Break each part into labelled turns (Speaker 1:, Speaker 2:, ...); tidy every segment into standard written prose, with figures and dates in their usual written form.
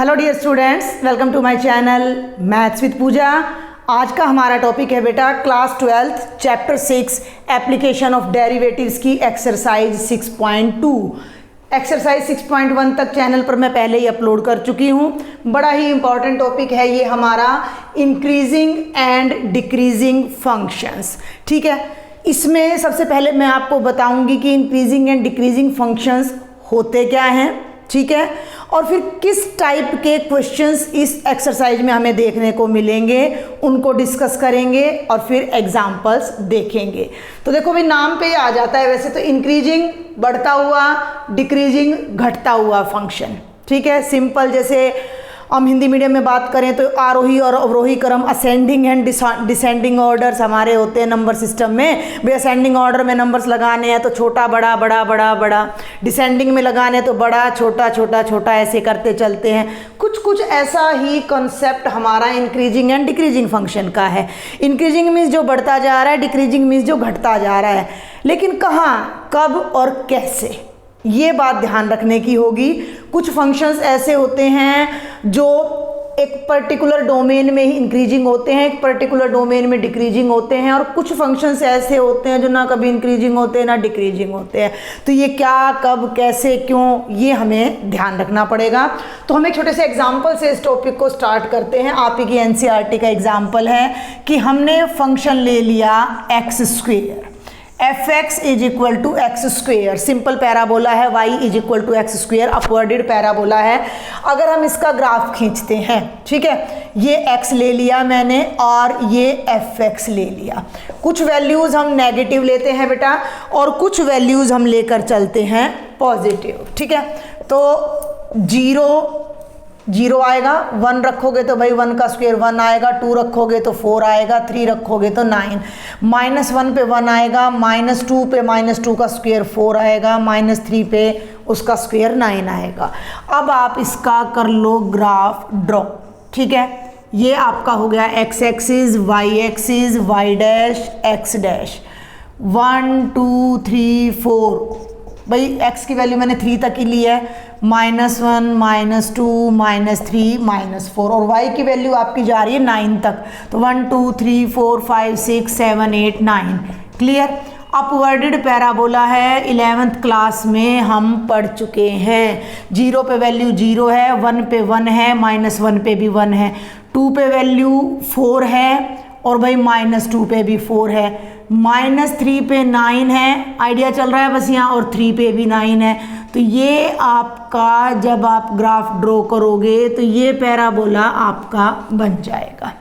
Speaker 1: Hello dear students, welcome to my channel maths with Pooja. आज का हमारा टॉपिक है बेटा class 12th chapter 6 application of derivatives की एक्सरसाइज 6.2। एक्सरसाइज 6.1 तक चैनल पर मैं पहले ही अपलोड कर चुकी हूँ। बड़ा ही इंपॉर्टेंट टॉपिक है ये हमारा, इंक्रीजिंग एंड डिक्रीजिंग फंक्शंस। ठीक है, इसमें सबसे पहले मैं आपको बताऊंगी कि इंक्रीजिंग एंड डिक्रीजिंग फंक्शंस होते क्या हैं, ठीक है, और फिर किस टाइप के क्वेश्चंस इस एक्सरसाइज में हमें देखने को मिलेंगे, उनको डिस्कस करेंगे और फिर एग्जांपल्स देखेंगे। तो देखो भाई, नाम पे आ जाता है वैसे तो इंक्रीजिंग बढ़ता हुआ, डिक्रीजिंग घटता हुआ फंक्शन। ठीक है, सिंपल जैसे हम हिंदी मीडियम में बात करें तो आरोही और अवरोही क्रम, असेंडिंग एंड डिसेंडिंग ऑर्डर्स हमारे होते हैं नंबर सिस्टम में। भाई असेंडिंग ऑर्डर में नंबर्स लगाने हैं तो छोटा बड़ा बड़ा बड़ा बड़ा, डिसेंडिंग में लगाने हैं तो बड़ा छोटा छोटा छोटा, ऐसे करते चलते हैं। कुछ ऐसा ही कॉन्सेप्ट हमारा इंक्रीजिंग एंड डिक्रीजिंग फंक्शन का है। इंक्रीजिंग मीन्स जो बढ़ता जा रहा है, डिक्रीजिंग मीन्स जो घटता जा रहा है। लेकिन कहाँ, कब और कैसे, ये बात ध्यान रखने की होगी। कुछ फंक्शंस ऐसे होते हैं जो एक पर्टिकुलर डोमेन में ही इंक्रीजिंग होते हैं, एक पर्टिकुलर डोमेन में डिक्रीजिंग होते हैं, और कुछ फंक्शंस ऐसे होते हैं जो ना कभी इंक्रीजिंग होते हैं ना डिक्रीजिंग होते हैं। तो ये क्या, कब, कैसे, क्यों, ये हमें ध्यान रखना पड़ेगा। तो हम एक छोटे से एग्जाम्पल से इस टॉपिक को स्टार्ट करते हैं। आप ही की एनसीईआरटी का एग्जाम्पल है कि हमने फंक्शन ले लिया X square, F X is equal to X square, simple parabola है, Y is equal to X square, upwarded parabola है। अगर हम इसका ग्राफ खींचते हैं, ठीक है, ये एक्स ले लिया मैंने और ये एफ एक्स ले लिया। कुछ वैल्यूज़ हम नेगेटिव लेते हैं बेटा और कुछ वैल्यूज़ हम लेकर चलते हैं पॉजिटिव। ठीक है, तो जीरो आएगा, 1 रखोगे तो भाई 1 का स्क्वायर 1 आएगा, 2 रखोगे तो 4 आएगा, 3 रखोगे तो 9, -1 पे 1 आएगा, -2 पे -2 का स्क्वायर 4 आएगा, -3 पे उसका स्क्वायर 9 आएगा। अब आप इसका कर लो ग्राफ ड्रॉ। ठीक है, ये आपका हो गया x axis, y axis, y dash, x dash, 1 2 3 4। भाई x की वैल्यू मैंने 3 तक ही ली है, -1 -2 -3 -4, और y की वैल्यू आपकी जा रही है 9 तक, तो 1 2 3 4 5 6 7 8 9। क्लियर। अपवर्डेड पैराबोला है, 11th क्लास में हम पढ़ चुके हैं। 0 पे वैल्यू 0 है, 1 पे 1 है, -1 पे भी 1 है, 2 पे वैल्यू 4 है और भाई -2 पे भी 4 है, -3 पे 9 है, आइडिया चल रहा है बस यहाँ, और 3 पे भी 9 है। तो ये आपका जब आप ग्राफ ड्रॉ करोगे तो ये पैराबोला आपका बन जाएगा।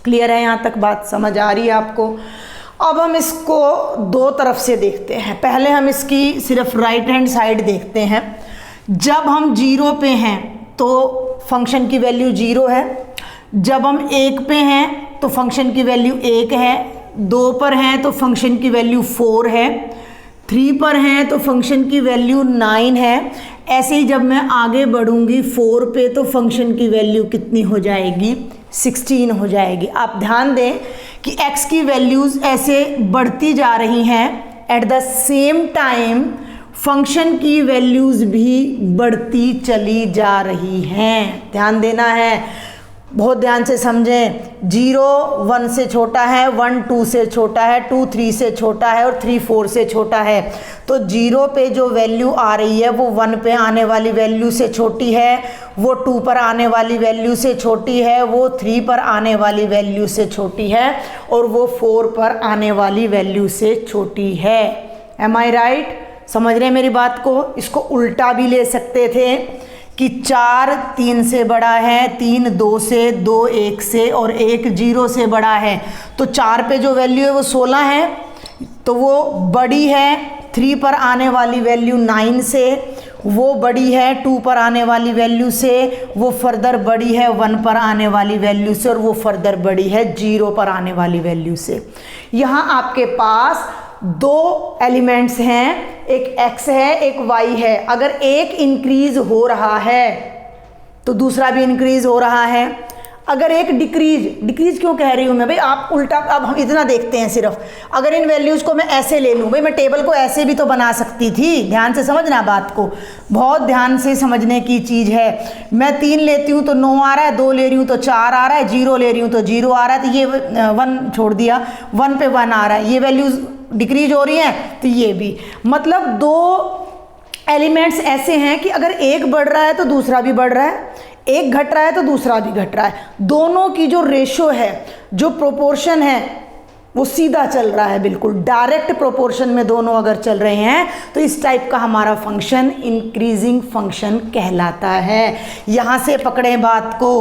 Speaker 1: क्लियर है, यहाँ तक बात समझ आ रही है आपको? अब हम इसको दो तरफ से देखते हैं। पहले हम इसकी सिर्फ राइट हैंड साइड देखते हैं। जब हम 0 पे हैं तो फंक्शन की वैल्यू 0 है, जब हम 1 पे हैं तो फंक्शन की वैल्यू 1 है, 2 पर हैं तो फंक्शन की वैल्यू 4 है, 3 पर हैं तो फंक्शन की वैल्यू 9 है। ऐसे ही जब मैं आगे बढ़ूंगी 4 पे तो फंक्शन की वैल्यू कितनी हो जाएगी, 16 हो जाएगी। आप ध्यान दें कि x की वैल्यूज़ ऐसे बढ़ती जा रही हैं, eight the same time function की वैल्यूज़ भी बढ़ती चली जा रही हैं। ध्यान देना है, बहुत ध्यान से समझें। 0 1 से छोटा है, 1 2 से छोटा है, 2 3 से छोटा है और 3 4 से छोटा है। तो 0 पे जो वैल्यू आ रही है वो 1 पे आने वाली वैल्यू से छोटी है, वो 2 पर आने वाली वैल्यू से छोटी है, वो 3 पर आने वाली वैल्यू से छोटी है, और वो 4 पर आने वाली वैल्यू से छोटी है। एम आई राइट? समझ रहे हैं मेरी बात को? इसको उल्टा भी ले सकते थे कि 4 3 से बड़ा है, 3 2 से, 2 1 से और 1 0 से बड़ा है। तो 4 पे जो वैल्यू है वो 16 है, तो वो बड़ी है 3 पर आने वाली वैल्यू 9 से, वो बड़ी है 2 पर आने वाली वैल्यू से, वो फर्दर बड़ी है 1 पर आने वाली वैल्यू से, और वो फर्दर बड़ी है 0 पर आने वाली वैल्यू से। यहाँ आपके पास 2 एलिमेंट्स हैं, एक x है एक y है। अगर एक इंक्रीज हो रहा है तो दूसरा भी इंक्रीज हो रहा है, अगर एक डिक्रीज क्यों कह रही हूँ मैं भाई, आप उल्टा, अब हम इतना देखते हैं सिर्फ, अगर इन वैल्यूज़ को मैं ऐसे ले लूँ भाई, मैं टेबल को ऐसे भी तो बना सकती थी। ध्यान से समझना बात को, बहुत ध्यान से समझने की चीज़ है। मैं 3 लेती हूँ तो 9 आ रहा है, 2 ले रही हूँ तो 4 आ रहा है, 0 ले रही हूँ तो 0 आ रहा है, तो ये 1 छोड़ दिया, 1 पे 1 आ रहा है, ये वैल्यूज़ डिक्रीज हो रही हैं, तो ये भी। मतलब 2 एलिमेंट्स ऐसे हैं कि अगर एक बढ़ रहा है तो दूसरा भी बढ़ रहा है, एक घट रहा है तो दूसरा भी घट रहा है। दोनों की जो रेशो है, जो प्रोपोर्शन है, वो सीधा चल रहा है, बिल्कुल डायरेक्ट प्रोपोर्शन में दोनों अगर चल रहे हैं तो इस टाइप का हमारा फंक्शन इंक्रीजिंग फंक्शन कहलाता है। यहाँ से पकड़ें बात को,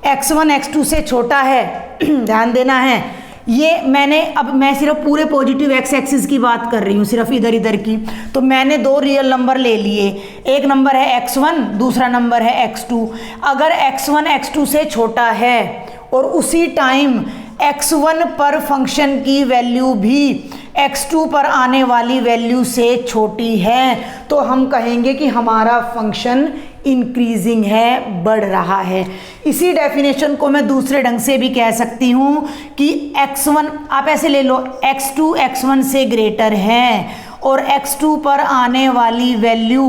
Speaker 1: x1 x2 से छोटा है, ध्यान देना है। ये मैं सिर्फ पूरे पॉजिटिव एक्स एक्सिस की बात कर रही हूँ, सिर्फ इधर की। तो मैंने 2 रियल नंबर ले लिए, एक नंबर है x1, दूसरा नंबर है x2। अगर x1 x2 से छोटा है और उसी टाइम x1 पर फंक्शन की वैल्यू भी x2 पर आने वाली वैल्यू से छोटी है, तो हम कहेंगे कि हमारा फंक्शन इंक्रीजिंग है, बढ़ रहा है। इसी डेफिनेशन को मैं दूसरे ढंग से भी कह सकती हूँ कि x1, आप ऐसे ले लो, x2 x1 से ग्रेटर है और x2 पर आने वाली वैल्यू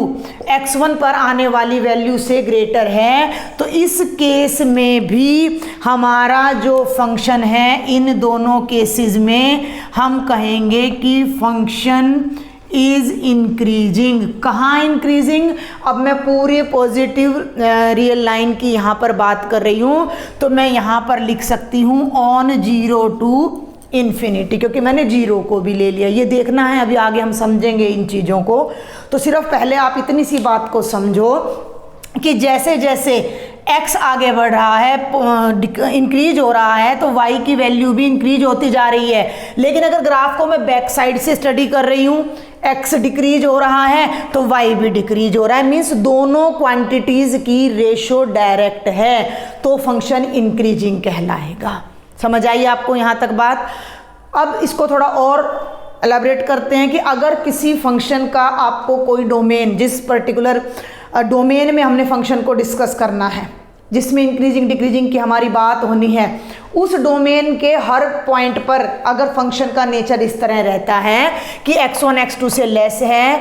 Speaker 1: x1 पर आने वाली वैल्यू से ग्रेटर है, तो इस केस में भी हमारा जो फंक्शन है, इन दोनों केसेस में हम कहेंगे कि फंक्शन इज इंक्रीजिंग। कहाँ इंक्रीजिंग? अब मैं पूरे पॉजिटिव रियल लाइन की यहाँ पर बात कर रही हूँ, तो मैं यहाँ पर लिख सकती हूँ ऑन 0 टू इन्फिनिटी, क्योंकि मैंने 0 को भी ले लिया। ये देखना है, अभी आगे हम समझेंगे इन चीज़ों को। तो सिर्फ पहले आप इतनी सी बात को समझो कि जैसे जैसे x आगे बढ़ रहा है, इंक्रीज हो रहा है, तो y की वैल्यू भी इंक्रीज होती जा रही है। लेकिन अगर ग्राफ को मैं बैक साइड से स्टडी कर रही हूँ, x डिक्रीज हो रहा है तो y भी डिक्रीज हो रहा है, मीन्स दोनों क्वांटिटीज़ की रेशो डायरेक्ट है, तो फंक्शन इंक्रीजिंग कहलाएगा। समझ आई आपको यहाँ तक बात? अब इसको थोड़ा और एलाबरेट करते हैं कि अगर किसी फंक्शन का आपको कोई डोमेन, जिस पर्टिकुलर डोमेन में हमने फंक्शन को डिस्कस करना है, जिसमें इंक्रीजिंग डिक्रीजिंग की हमारी बात होनी है, उस डोमेन के हर पॉइंट पर अगर फंक्शन का नेचर इस तरह रहता है कि x1 x2 से लेस है,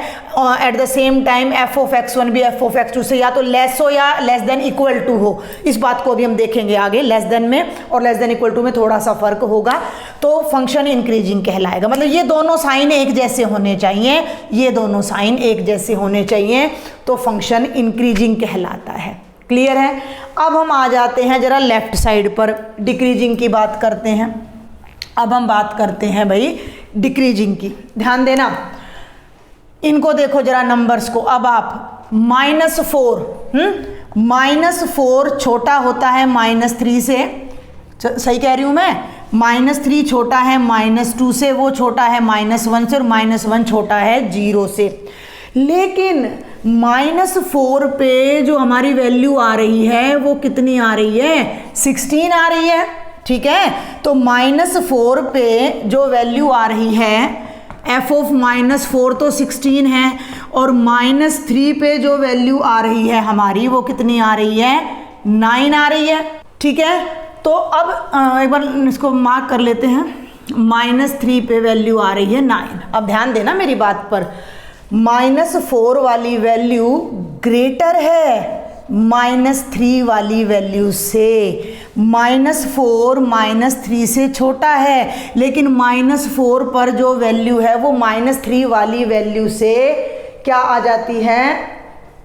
Speaker 1: at the same time f of x1 भी f ऑफ x2 से या तो लेस हो या लेस देन इक्वल टू हो, इस बात को भी हम देखेंगे आगे। लेस देन में और लेस देन इक्वल टू में थोड़ा सा फर्क होगा, तो फंक्शन इंक्रीजिंग कहलाएगा। मतलब ये दोनों साइन एक जैसे होने चाहिए, ये दोनों साइन एक जैसे होने चाहिए, तो फंक्शन इंक्रीजिंग कहलाता है। क्लियर है? अब हम आ जाते हैं जरा लेफ्ट साइड पर, डिक्रीजिंग की बात करते हैं। अब हम बात करते हैं भाई डिक्रीजिंग की। ध्यान देना, इनको देखो जरा नंबर्स को। अब आप -4, -4 छोटा होता है -3 से, सही कह रही हूँ मैं? -3 छोटा है -2 से, वो छोटा है -1 से, और -1 छोटा है 0 से। लेकिन -4 पे जो हमारी वैल्यू आ रही है वो कितनी आ रही है? 16 आ रही है। ठीक है, तो -4 पे जो वैल्यू आ रही है f ऑफ -4 तो 16 है, और -3 पे जो वैल्यू आ रही है हमारी वो कितनी आ रही है? 9 आ रही है। ठीक है, तो अब एक बार इसको मार्क कर लेते हैं। -3 पे वैल्यू आ रही है 9। अब ध्यान देना मेरी बात पर, -4 वाली वैल्यू ग्रेटर है -3 वाली वैल्यू से। -4 -3 से छोटा है, लेकिन -4 पर जो वैल्यू है वो -3 वाली वैल्यू से क्या आ जाती है?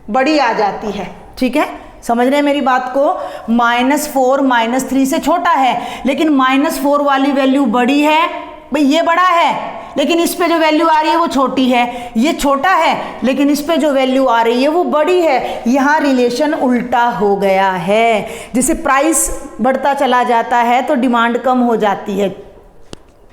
Speaker 1: बड़ी आ जाती है। ठीक है, समझ रहे हैं मेरी बात को? -4 -3 से छोटा है, लेकिन -4 वाली वैल्यू बड़ी है। भाई ये बड़ा है, लेकिन इस पे जो वैल्यू आ रही है वो छोटी है। ये छोटा है, लेकिन इस पे जो वैल्यू आ रही है वो बड़ी है। यहाँ रिलेशन उल्टा हो गया है। जैसे प्राइस बढ़ता चला जाता है तो डिमांड कम हो जाती है।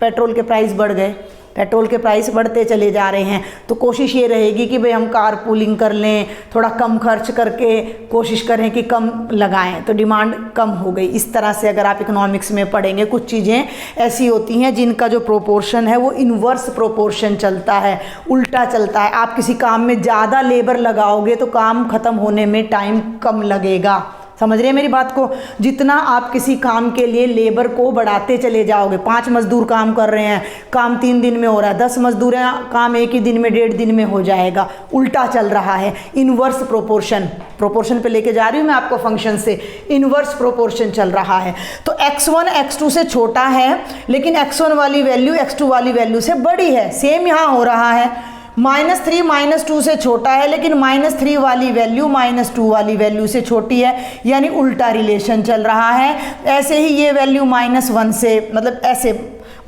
Speaker 1: पेट्रोल के प्राइस बढ़ गए, पेट्रोल के प्राइस बढ़ते चले जा रहे हैं, तो कोशिश ये रहेगी कि भाई हम कार पूलिंग कर लें, थोड़ा कम खर्च करके कोशिश करें कि कम लगाएं, तो डिमांड कम हो गई। इस तरह से अगर आप इकोनॉमिक्स में पढ़ेंगे, कुछ चीज़ें ऐसी होती हैं जिनका जो प्रोपोर्शन है वो इन्वर्स प्रोपोर्शन चलता है, उल्टा चलता है। आप किसी काम में ज़्यादा लेबर लगाओगे तो काम ख़त्म होने में टाइम कम लगेगा। समझ रहे हैं मेरी बात को? जितना आप किसी काम के लिए लेबर को बढ़ाते चले जाओगे, 5 मजदूर काम कर रहे हैं, काम 3 दिन में हो रहा है, 10 मजदूर हैं, काम 1 ही दिन में 1.5 दिन में हो जाएगा, उल्टा चल रहा है। इनवर्स प्रोपोर्शन पे लेके जा रही हूँ मैं आपको फंक्शन से, इनवर्स प्रोपोर्शन चल रहा है। तो x1 x2 से छोटा है, लेकिन x1 वाली वैल्यू x2 वाली वैल्यू से बड़ी है। सेम यहाँ हो रहा है, -3 -2 से छोटा है, लेकिन -3 वाली वैल्यू -2 वाली वैल्यू से छोटी है, यानी उल्टा रिलेशन चल रहा है। ऐसे ही ये वैल्यू -1 से, मतलब ऐसे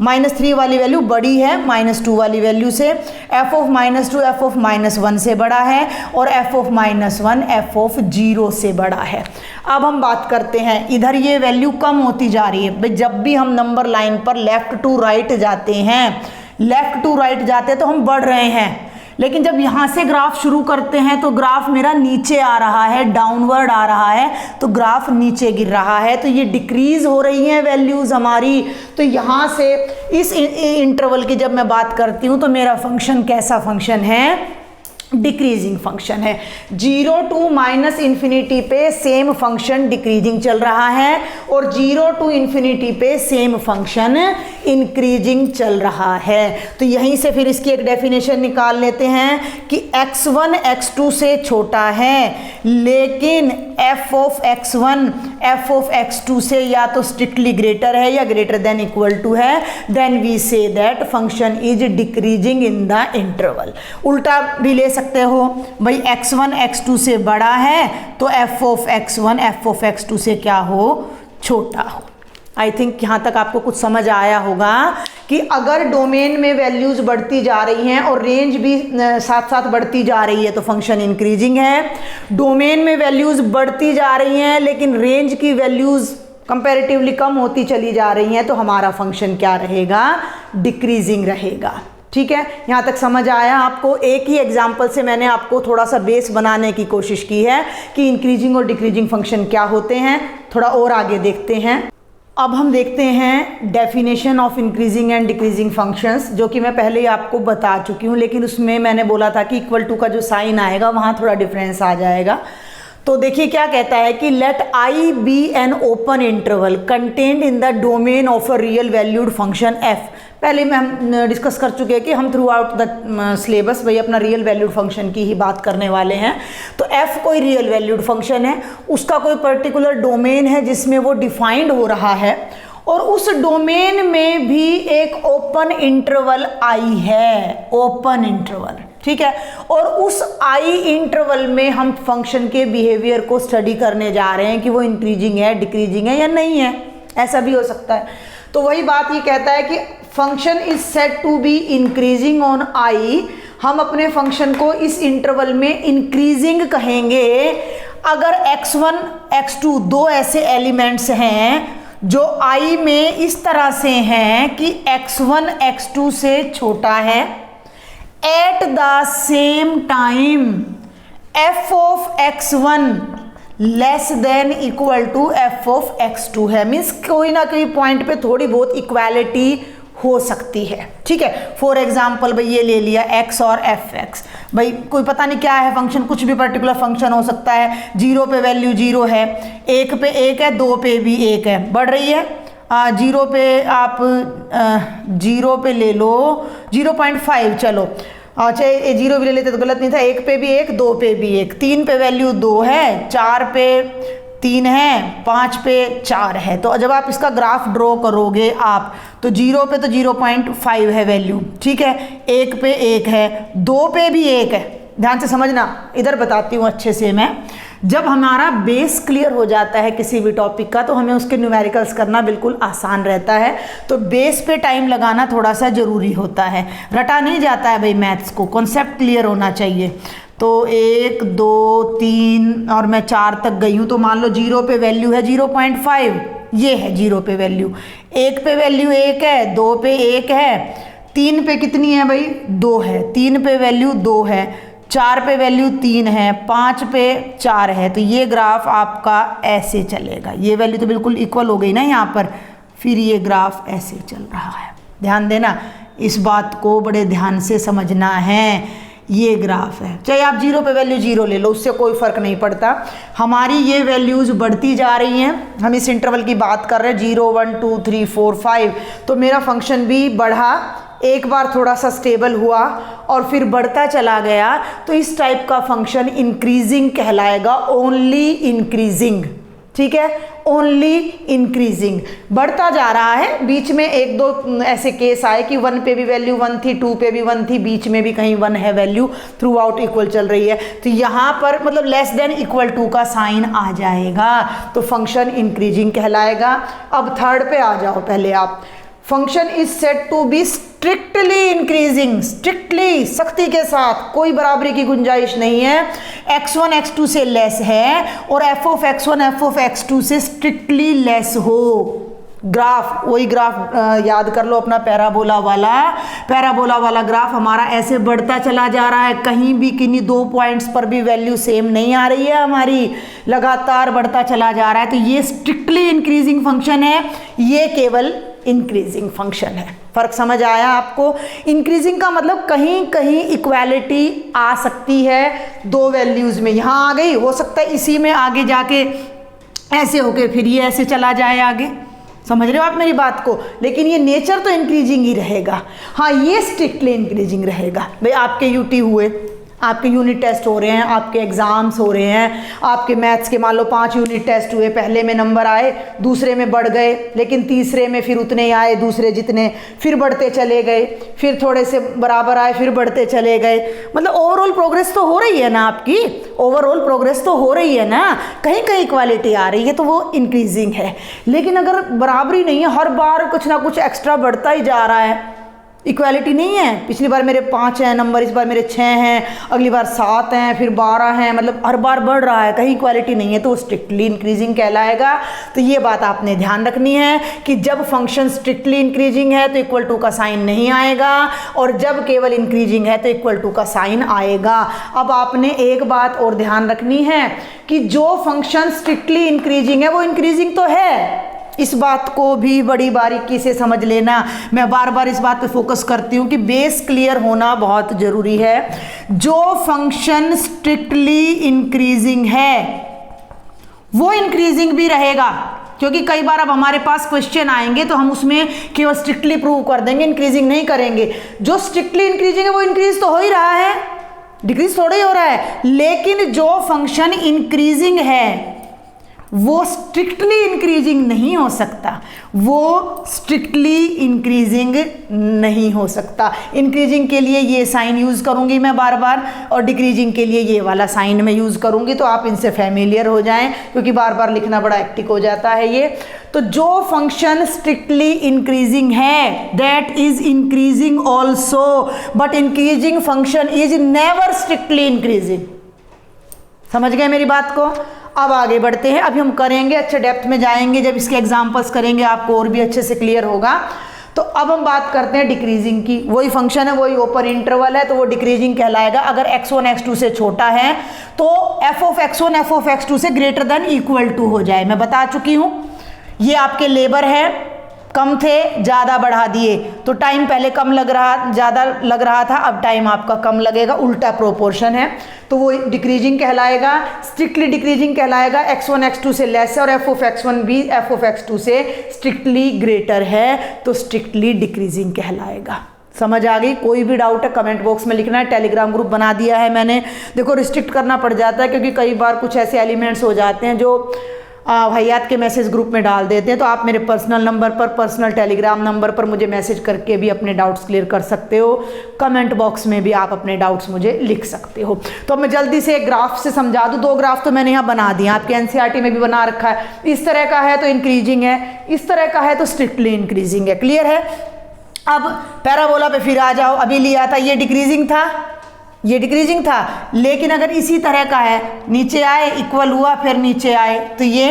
Speaker 1: -3 वाली वैल्यू बड़ी है -2 वाली वैल्यू से, f ऑफ -2 f ऑफ -1 से बड़ा है, और f ऑफ -1 f ऑफ 0 से बड़ा है। अब हम बात करते हैं, इधर ये वैल्यू कम होती जा रही है। भाई जब भी हम नंबर लाइन पर लेफ्ट टू राइट जाते हैं, तो हम बढ़ रहे हैं, लेकिन जब यहाँ से ग्राफ शुरू करते हैं तो ग्राफ मेरा नीचे आ रहा है, डाउनवर्ड आ रहा है, तो ग्राफ नीचे गिर रहा है, तो ये डिक्रीज हो रही हैं वैल्यूज़ हमारी। तो यहाँ से इस इंटरवल की जब मैं बात करती हूँ तो मेरा फंक्शन कैसा फंक्शन है? डिक्रीजिंग फंक्शन है। 0 to -∞ पे सेम फंक्शन डिक्रीजिंग चल रहा है, और 0 to ∞ पे सेम फंक्शन इंक्रीजिंग चल रहा है। तो यहीं से फिर इसकी एक डेफिनेशन निकाल लेते हैं कि x1 x2 से छोटा है, लेकिन f of x1 f of x2 से या तो स्ट्रिक्टली ग्रेटर है या ग्रेटर देन इक्वल टू है, then we say that function is decreasing in the interval. उल्टा भी ले सकते हो, भाई x1 x2 से बड़ा है तो f of x1 f of x2 से क्या हो? छोटा हो। आई थिंक यहाँ तक आपको कुछ समझ आया होगा कि अगर डोमेन में वैल्यूज बढ़ती जा रही हैं और रेंज भी साथ साथ बढ़ती जा रही है तो फंक्शन इंक्रीजिंग है। डोमेन में वैल्यूज बढ़ती जा रही हैं लेकिन रेंज की वैल्यूज कंपैरेटिवली कम होती चली जा रही हैं, तो हमारा फंक्शन क्या रहेगा? डिक्रीजिंग रहेगा। ठीक है, यहाँ तक समझ आया आपको? एक ही एग्जाम्पल से मैंने आपको थोड़ा सा बेस बनाने की कोशिश की है कि इंक्रीजिंग और डिक्रीजिंग फंक्शन क्या होते हैं। थोड़ा और आगे देखते हैं। अब हम देखते हैं definition of increasing and decreasing functions, जो कि मैं पहले ही आपको बता चुकी हूँ, लेकिन उसमें मैंने बोला था कि इक्वल टू का जो साइन आएगा वहाँ थोड़ा डिफरेंस आ जाएगा। तो देखिए क्या कहता है कि let I be an open interval contained in the domain of a real valued function f. पहले में हम डिस्कस कर चुके हैं कि हम थ्रू आउट द सिलेबस भाई अपना रियल वैल्यूड फंक्शन की ही बात करने वाले हैं। तो एफ कोई रियल वैल्यूड फंक्शन है, उसका कोई पर्टिकुलर डोमेन है जिसमें वो डिफाइंड हो रहा है, और उस डोमेन में भी एक ओपन इंटरवल आई है, ओपन इंटरवल। ठीक है, और उस आई इंटरवल में हम फंक्शन के बिहेवियर को स्टडी करने जा रहे हैं कि वो इंक्रीजिंग है, डिक्रीजिंग है या नहीं है, ऐसा भी हो सकता है। तो वही बात ये कहता है कि function is said to be increasing on I. हम अपने फंक्शन को इस इंटरवल में इंक्रीजिंग कहेंगे अगर x1 x2 दो ऐसे एलिमेंट्स हैं जो आई में इस तरह से हैं कि x1 x2 से छोटा है, at the same time f of x1 less than equal to f of x2 है। मीन्स कोई ना कोई पॉइंट पे थोड़ी बहुत इक्वालिटी हो सकती है। ठीक है, फॉर एग्जाम्पल भाई ये ले लिया x और fx, भाई कोई पता नहीं क्या है फंक्शन, कुछ भी पर्टिकुलर फंक्शन हो सकता है। 0 पे वैल्यू 0 है, 1 पे 1 है, 2 पे भी 1 है, बढ़ रही है। 0 पे आप 0 पे ले लो 0.5, चलो अच्छा 0 भी ले लेते तो गलत नहीं था। 1 पे भी 1, 2 पे भी 1, 3 पे वैल्यू 2 है, 4 पे 3 है, 5 पे 4 है। तो जब आप इसका ग्राफ ड्रॉ करोगे आप तो 0 पे तो 0.5 है वैल्यू, ठीक है, 1 पे 1 है, 2 पे भी 1 है। ध्यान से समझना, इधर बताती हूँ अच्छे से मैं। जब हमारा बेस क्लियर हो जाता है किसी भी टॉपिक का तो हमें उसके न्यूमेरिकल्स करना बिल्कुल आसान रहता है। तो बेस पे टाइम लगाना थोड़ा सा ज़रूरी होता है, रटा नहीं जाता है भाई मैथ्स को, कॉन्सेप्ट क्लियर होना चाहिए। तो 1 2 3 और मैं 4 तक गई हूँ, तो मान लो 0 पे वैल्यू है 0.5, ये है 0 पे वैल्यू, 1 पे वैल्यू 1 है, 2 पे 1 है, 3 पे कितनी है भाई 2 है, 3 पे वैल्यू 2 है, 4 पे वैल्यू 3 है, 5 पे 4 है। तो ये ग्राफ आपका ऐसे चलेगा, ये वैल्यू तो बिल्कुल इक्वल हो गई ना यहाँ पर, फिर ये ग्राफ ऐसे चल रहा है। ध्यान देना, इस बात को बड़े ध्यान से समझना है। ये ग्राफ है, चाहे आप 0 पे वैल्यू 0 ले लो, उससे कोई फ़र्क नहीं पड़ता। हमारी ये वैल्यूज़ बढ़ती जा रही हैं, हम इस इंटरवल की बात कर रहे हैं 0 1 2 3 4 5, तो मेरा फंक्शन भी बढ़ा, एक बार थोड़ा सा स्टेबल हुआ और फिर बढ़ता चला गया, तो इस टाइप का फंक्शन इंक्रीजिंग कहलाएगा, ओनली इंक्रीजिंग। ठीक है, ओनली इंक्रीजिंग, बढ़ता जा रहा है। बीच में एक दो ऐसे केस आए कि 1 पे भी वैल्यू 1 थी, 2 पे भी 1 थी, बीच में भी कहीं 1 है वैल्यू, थ्रू आउट इक्वल चल रही है, तो यहाँ पर मतलब लेस देन इक्वल टू का साइन आ जाएगा, तो फंक्शन इंक्रीजिंग कहलाएगा। अब थर्ड पे आ जाओ पहले आप। Function is said to be strictly increasing, strictly, सख्ती के साथ, कोई बराबरी की गुंजाइश नहीं है, x1 x2 से लेस है और f of x1 f of x2 से स्ट्रिक्टली लेस हो। ग्राफ, वही ग्राफ याद कर लो अपना पैराबोला वाला ग्राफ हमारा ऐसे बढ़ता चला जा रहा है, कहीं भी किन्हीं 2 पॉइंट्स पर भी वैल्यू सेम नहीं आ रही है हमारी, लगातार बढ़ता चला जा रहा है, तो ये स्ट्रिक्टली इंक्रीजिंग फंक्शन है, ये केवल इंक्रीजिंग फंक्शन है। फर्क समझ आया आपको? इंक्रीजिंग का मतलब कहीं कहीं इक्वालिटी आ सकती है 2 वैल्यूज़ में, यहाँ आ गई, हो सकता है इसी में आगे जाके ऐसे होके फिर ये ऐसे चला जाए आगे, समझ रहे हो आप मेरी बात को? लेकिन ये नेचर तो इंक्रीजिंग ही रहेगा। हाँ, ये स्ट्रिक्टली इंक्रीजिंग रहेगा। भाई आपके यूटी हुए, आपके यूनिट टेस्ट हो रहे हैं, आपके एग्ज़ाम्स हो रहे हैं, आपके मैथ्स के मान लो 5 यूनिट टेस्ट हुए, पहले में नंबर आए, दूसरे में बढ़ गए, लेकिन तीसरे में फिर उतने ही आए, दूसरे जितने, फिर बढ़ते चले गए, फिर थोड़े से बराबर आए, फिर बढ़ते चले गए, मतलब ओवरऑल प्रोग्रेस तो हो रही है ना आपकी, ओवरऑल प्रोग्रेस तो हो रही है ना, कहीं कहीं इक्वालिटी आ रही है, तो वो इंक्रीजिंग है। लेकिन अगर बराबरी नहीं है, हर बार कुछ ना कुछ एक्स्ट्रा बढ़ता ही जा रहा है, इक्वालिटी नहीं है, पिछली बार मेरे 5 हैं नंबर, इस बार मेरे 6 हैं, अगली बार 7 हैं, फिर 12 हैं, मतलब हर बार बढ़ रहा है, कहीं इक्वालिटी नहीं है, तो स्ट्रिक्टली इंक्रीजिंग कहलाएगा। तो ये बात आपने ध्यान रखनी है कि जब फंक्शन स्ट्रिक्टली इंक्रीजिंग है तो इक्वल टू का साइन नहीं आएगा, और जब केवल इंक्रीजिंग है तो इक्वल टू का साइन आएगा। अब आपने एक बात और ध्यान रखनी है कि जो फंक्शन स्ट्रिक्टली इंक्रीजिंग है वो इंक्रीजिंग तो है, इस बात को भी बड़ी बारीकी से समझ लेना। मैं बार बार इस बात पे फोकस करती हूँ कि बेस क्लियर होना बहुत ज़रूरी है। जो फंक्शन स्ट्रिक्टली इंक्रीजिंग है वो इंक्रीजिंग भी रहेगा, क्योंकि कई बार अब हमारे पास क्वेश्चन आएंगे तो हम उसमें केवल स्ट्रिक्टली प्रूव कर देंगे, इंक्रीजिंग नहीं करेंगे। जो स्ट्रिक्टली इंक्रीजिंग है वो इंक्रीज तो हो ही रहा है, डिक्रीज थोड़ा ही हो रहा है, लेकिन जो फंक्शन इंक्रीजिंग है वो स्ट्रिक्टली इंक्रीजिंग नहीं हो सकता, वो स्ट्रिक्टली इंक्रीजिंग नहीं हो सकता। इंक्रीजिंग के लिए ये साइन यूज़ करूँगी मैं बार बार, और डिक्रीजिंग के लिए ये वाला साइन मैं यूज़ करूँगी, तो आप इनसे फैमिलियर हो जाएं, क्योंकि बार बार लिखना बड़ा एक्टिक हो जाता है ये। तो जो फंक्शन स्ट्रिक्टली इंक्रीजिंग है that is increasing also, but increasing function is never strictly increasing. समझ गए मेरी बात को? अब आगे बढ़ते हैं, अभी हम करेंगे, अच्छे डेप्थ में जाएंगे, जब इसके एग्जांपल्स करेंगे आपको और भी अच्छे से क्लियर होगा। तो अब हम बात करते हैं डिक्रीजिंग की। वही फंक्शन है, वही ओपन इंटरवल है, तो वो डिक्रीजिंग कहलाएगा। अगर x1 x2 से छोटा है तो f of x1 f of x2 से ग्रेटर देन इक्वल टू हो जाए। मैं बता चुकी हूँ, ये आपके लेबर है, कम थे ज़्यादा बढ़ा दिए तो टाइम पहले कम लग रहा, ज़्यादा लग रहा था, अब टाइम आपका कम लगेगा, उल्टा प्रोपोर्शन है, तो वो डिक्रीजिंग कहलाएगा। स्ट्रिक्टली डिक्रीजिंग कहलाएगा x1 x2 से लेस है और f of x1 भी f of x2 से स्ट्रिक्टली ग्रेटर है, तो स्ट्रिक्टली डिक्रीजिंग कहलाएगा। समझ आ गई? कोई भी डाउट है कमेंट बॉक्स में लिखना है। टेलीग्राम ग्रुप बना दिया है मैंने, देखो रिस्ट्रिक्ट करना पड़ जाता है क्योंकि कई बार कुछ ऐसे एलिमेंट्स हो जाते हैं जो भैयात के मैसेज ग्रुप में डाल देते हैं, तो आप मेरे पर्सनल नंबर पर, पर्सनल टेलीग्राम नंबर पर मुझे मैसेज करके भी अपने डाउट्स क्लियर कर सकते हो। कमेंट बॉक्स में भी आप अपने डाउट्स मुझे लिख सकते हो। तो मैं जल्दी से एक ग्राफ से समझा दूँ, 2 ग्राफ तो मैंने यहाँ बना दिए, आपके एनसीईआरटी में भी बना रखा है। इस तरह का है तो इंक्रीजिंग है, इस तरह का है तो स्ट्रिक्टली इंक्रीजिंग है। क्लियर है? अब पैराबोला पे फिर आ जाओ। अभी लिया था ये डिक्रीजिंग था, ये डिक्रीजिंग था, लेकिन अगर इसी तरह का है, नीचे आए इक्वल हुआ फिर नीचे आए, तो ये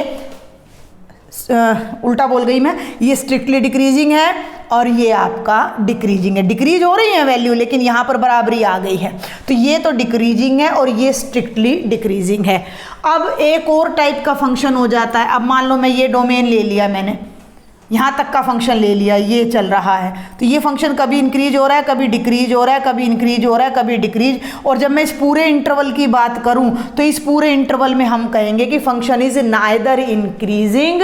Speaker 1: उल्टा बोल गई मैं, ये स्ट्रिक्टली डिक्रीजिंग है और ये आपका डिक्रीजिंग है। डिक्रीज हो रही है वैल्यू लेकिन यहाँ पर बराबरी आ गई है, तो ये तो डिक्रीजिंग है और ये स्ट्रिक्टली डिक्रीजिंग है। अब एक और टाइप का फंक्शन हो जाता है। अब मान लो मैं ये डोमेन ले लिया मैंने, यहाँ तक का फंक्शन ले लिया, ये चल रहा है, तो ये फंक्शन कभी इंक्रीज हो रहा है, कभी डिक्रीज हो रहा है, कभी इंक्रीज हो रहा है, कभी डिक्रीज। और जब मैं इस पूरे इंटरवल की बात करूं तो इस पूरे इंटरवल में हम कहेंगे कि function is neither increasing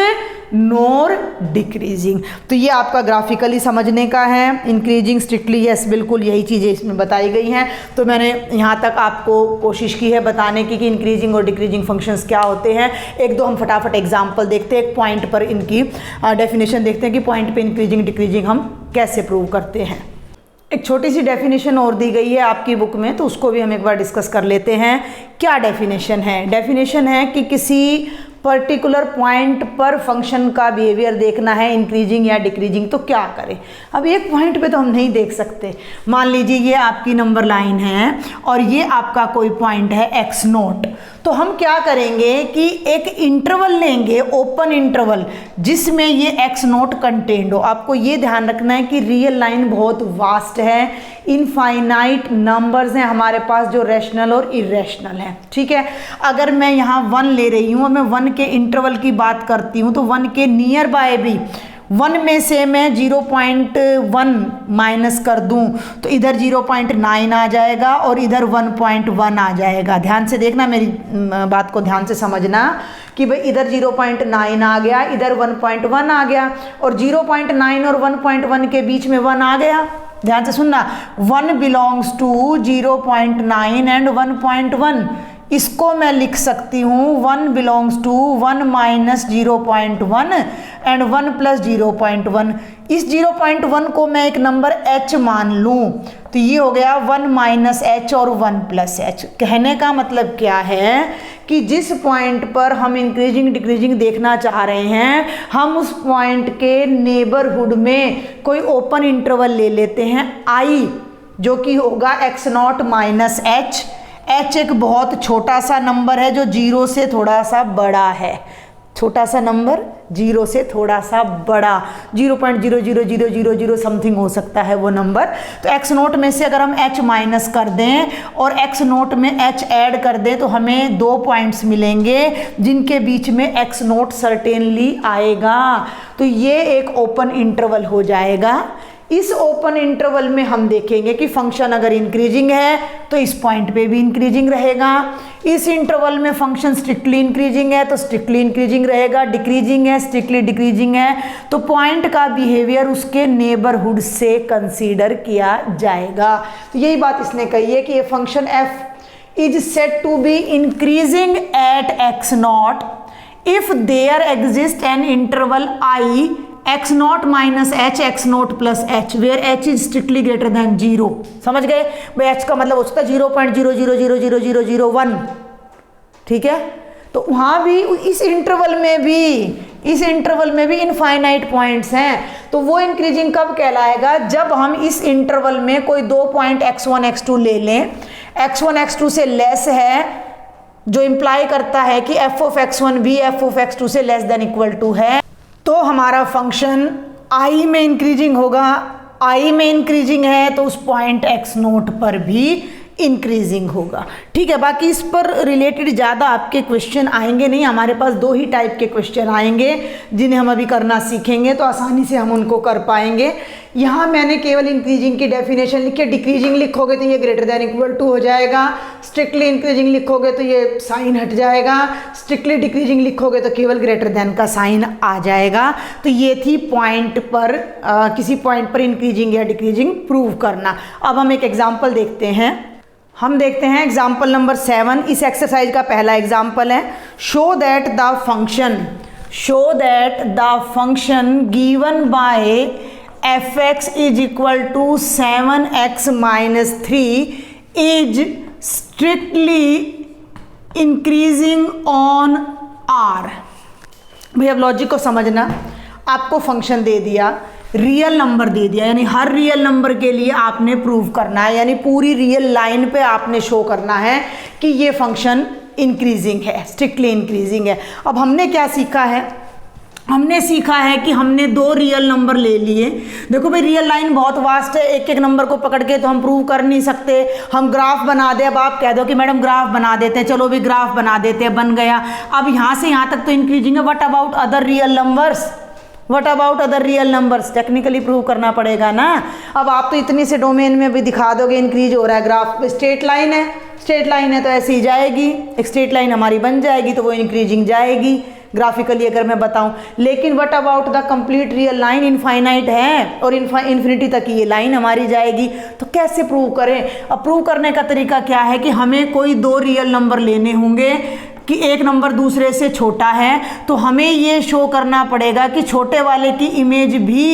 Speaker 1: NOR decreasing. तो ये आपका ग्राफिकली समझने का है। इंक्रीजिंग स्ट्रिक्टली यस, बिल्कुल यही चीज़ें इसमें बताई गई हैं। तो मैंने यहाँ तक आपको कोशिश की है बताने की कि इंक्रीजिंग और डिक्रीजिंग फंक्शंस क्या होते हैं। एक दो हम फटाफट एग्जांपल देखते हैं, एक पॉइंट पर इनकी डेफिनेशन देखते हैं कि पॉइंट पे इंक्रीजिंग डिक्रीजिंग हम कैसे प्रूव करते हैं। एक छोटी सी डेफिनेशन और दी गई है आपकी बुक में, तो उसको भी हम एक बार डिस्कस कर लेते हैं। क्या डेफिनेशन है? डेफिनेशन है कि किसी पर्टिकुलर पॉइंट पर फंक्शन का बिहेवियर देखना है, इंक्रीजिंग या डिक्रीजिंग, तो क्या करें। अब एक पॉइंट पे तो हम नहीं देख सकते। मान लीजिए ये आपकी नंबर लाइन है और ये आपका कोई पॉइंट है x नोट, तो हम क्या करेंगे कि एक इंटरवल लेंगे, ओपन इंटरवल, जिसमें ये x नोट कंटेन्ड हो। आपको ये ध्यान रखना है कि रियल लाइन बहुत वास्ट है, इनफाइनाइट नंबर्स हैं हमारे पास जो रैशनल और इरेशनल है, ठीक है। अगर मैं यहाँ 1 ले रही हूँ और मैं 1 के इंटरवल की बात करती हूँ तो 1 के नियर बाय भी 1 में से मैं 0.1 माइनस कर दूं तो इधर 0.9 आ जाएगा और इधर 1.1 आ जाएगा। ध्यान से देखना, मेरी बात को ध्यान से समझना कि भाई इधर 0.9 आ गया, इधर 1.1 आ गया, और 0.9 और 1.1 के बीच में 1 आ गया। ध्यान से सुनना, 1 बिलोंग्स टू 0.9 एंड 1.1। इसको मैं लिख सकती हूँ 1 belongs to 1 minus 0.1 and 1 plus 0.1। इस 0.1 को मैं एक नंबर h मान लूँ तो ये हो गया 1 माइनस h और 1 प्लस h। कहने का मतलब क्या है कि जिस पॉइंट पर हम इंक्रीजिंग डिक्रीजिंग देखना चाह रहे हैं, हम उस पॉइंट के नेबरहुड में कोई ओपन इंटरवल ले लेते हैं i, जो कि होगा x not minus h। h एक बहुत छोटा सा नंबर है जो 0 से थोड़ा सा बड़ा है, छोटा सा नंबर 0 से थोड़ा सा बड़ा, 0.00000 समथिंग हो सकता है वो नंबर। तो x नोट में से अगर हम h माइनस कर दें और x नोट में h ऐड कर दें तो हमें 2 पॉइंट्स मिलेंगे जिनके बीच में x नोट सर्टेनली आएगा। तो ये एक ओपन इंटरवल हो जाएगा। इस ओपन इंटरवल में हम देखेंगे कि फंक्शन अगर इंक्रीजिंग है तो इस पॉइंट पे भी इंक्रीजिंग रहेगा। इस इंटरवल में फंक्शन स्ट्रिक्टली इंक्रीजिंग है तो स्ट्रिक्टली इंक्रीजिंग रहेगा, डिक्रीजिंग है स्ट्रिक्टली डिक्रीजिंग है तो पॉइंट का बिहेवियर उसके नेबरहुड से कंसीडर किया जाएगा। तो यही बात इसने कही है कि ये function f is said to be increasing at x not if there exist an interval i x not minus h x not plus h where h is strictly greater than 0। समझ गए भाई, h का मतलब हो सकता है 0.0000001, ठीक है। तो वहाँ भी इस इंटरवल में भी इनफाइनाइट पॉइंट्स हैं, तो वो इंक्रीजिंग कब कहलाएगा? जब हम इस इंटरवल में कोई 2 पॉइंट x1 x2 ले लें, x1 x2 से लेस है, जो इंप्लाई करता है कि f ऑफ x1 भी f ऑफ x2 से लेस देन इक्वल टू है, तो हमारा फंक्शन i में इंक्रीजिंग होगा। i में इंक्रीजिंग है तो उस पॉइंट x नोट पर भी इंक्रीजिंग होगा, ठीक है। बाकी इस पर रिलेटेड ज़्यादा आपके क्वेश्चन आएंगे नहीं, हमारे पास 2 ही टाइप के क्वेश्चन आएंगे जिन्हें हम अभी करना सीखेंगे तो आसानी से हम उनको कर पाएंगे। यहाँ मैंने केवल इंक्रीजिंग की डेफिनेशन लिखी है। डिक्रीजिंग लिखोगे तो ये ग्रेटर देन इक्वल टू हो जाएगा, स्ट्रिक्टली इंक्रीजिंग लिखोगे तो ये साइन हट जाएगा, स्ट्रिक्टली डिक्रीजिंग लिखोगे तो केवल ग्रेटर देन का साइन आ जाएगा। तो ये थी पॉइंट पर किसी पॉइंट पर इंक्रीजिंग या डिक्रीजिंग प्रूव करना। अब हम एक एग्जाम्पल देखते हैं। हम देखते हैं एग्जाम्पल नंबर 7। इस एक्सरसाइज का पहला एग्जाम्पल है, show that the function given by fx is equal to 7x minus 3 is strictly increasing on r। भैया अब लॉजिक को समझना, आपको फंक्शन दे दिया, रियल नंबर दे दिया, यानी हर रियल नंबर के लिए आपने प्रूव करना है, यानी पूरी रियल लाइन पे आपने शो करना है कि ये फंक्शन इंक्रीजिंग है, स्ट्रिक्टली इंक्रीजिंग है। अब हमने क्या सीखा है? हमने सीखा है कि हमने 2 रियल नंबर ले लिए। देखो भाई, रियल लाइन बहुत वास्ट है, एक एक नंबर को पकड़ के तो हम प्रूव कर नहीं सकते। हम ग्राफ बना दे, अब आप कह दो कि मैडम ग्राफ बना देते हैं, चलो भी ग्राफ बना देते हैं, बन गया। अब यहाँ से यहाँ तक तो इंक्रीजिंग है, what about other real numbers? What about other real numbers, technically prove करना पड़ेगा ना। अब आप तो इतनी से डोमेन में भी दिखा दोगे इंक्रीज हो रहा है, ग्राफ स्ट्रेट लाइन है, स्ट्रेट लाइन है तो ऐसे ही जाएगी, एक स्ट्रेट लाइन हमारी बन जाएगी तो वो इंक्रीजिंग जाएगी ग्राफिकली अगर मैं बताऊं। लेकिन what about the complete real line, infinite है और इन्फिनिटी तक ये लाइन हमारी जाएगी, तो कैसे प्रूव करें। अब प्रूव करने का तरीका क्या है कि हमें कोई दो रियल नंबर लेने होंगे कि एक नंबर दूसरे से छोटा है, तो हमें ये शो करना पड़ेगा कि छोटे वाले की इमेज भी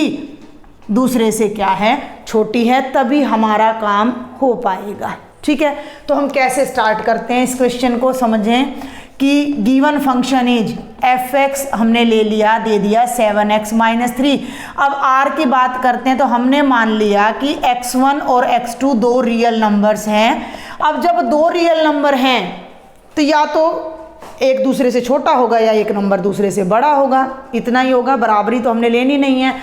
Speaker 1: दूसरे से क्या है, छोटी है, तभी हमारा काम हो पाएगा। ठीक है, तो हम कैसे स्टार्ट करते हैं इस क्वेश्चन को, समझें कि गिवन फंक्शन इज f(x) हमने ले लिया, दे दिया 7x - 3। अब r की बात करते हैं तो हमने मान लिया कि x1 और x2 दो रियल नंबर्स हैं। अब जब दो रियल नंबर हैं तो या तो एक दूसरे से छोटा होगा या एक नंबर दूसरे से बड़ा होगा, इतना ही होगा, बराबरी तो हमने लेनी नहीं है।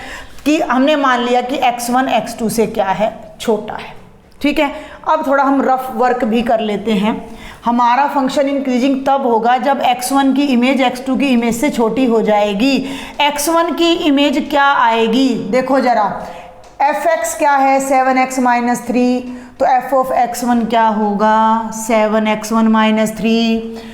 Speaker 1: कि हमने मान लिया कि x1 x2 से क्या है, छोटा है। ठीक है, अब थोड़ा हम रफ वर्क भी कर लेते हैं। हमारा फंक्शन इंक्रीजिंग तब होगा जब x1 की इमेज x2 की इमेज से छोटी हो जाएगी। x1 की इमेज क्या आएगी, देखो जरा, f(x) क्या है 7x - 3, तो f(x1) क्या होगा 7x1 - 3।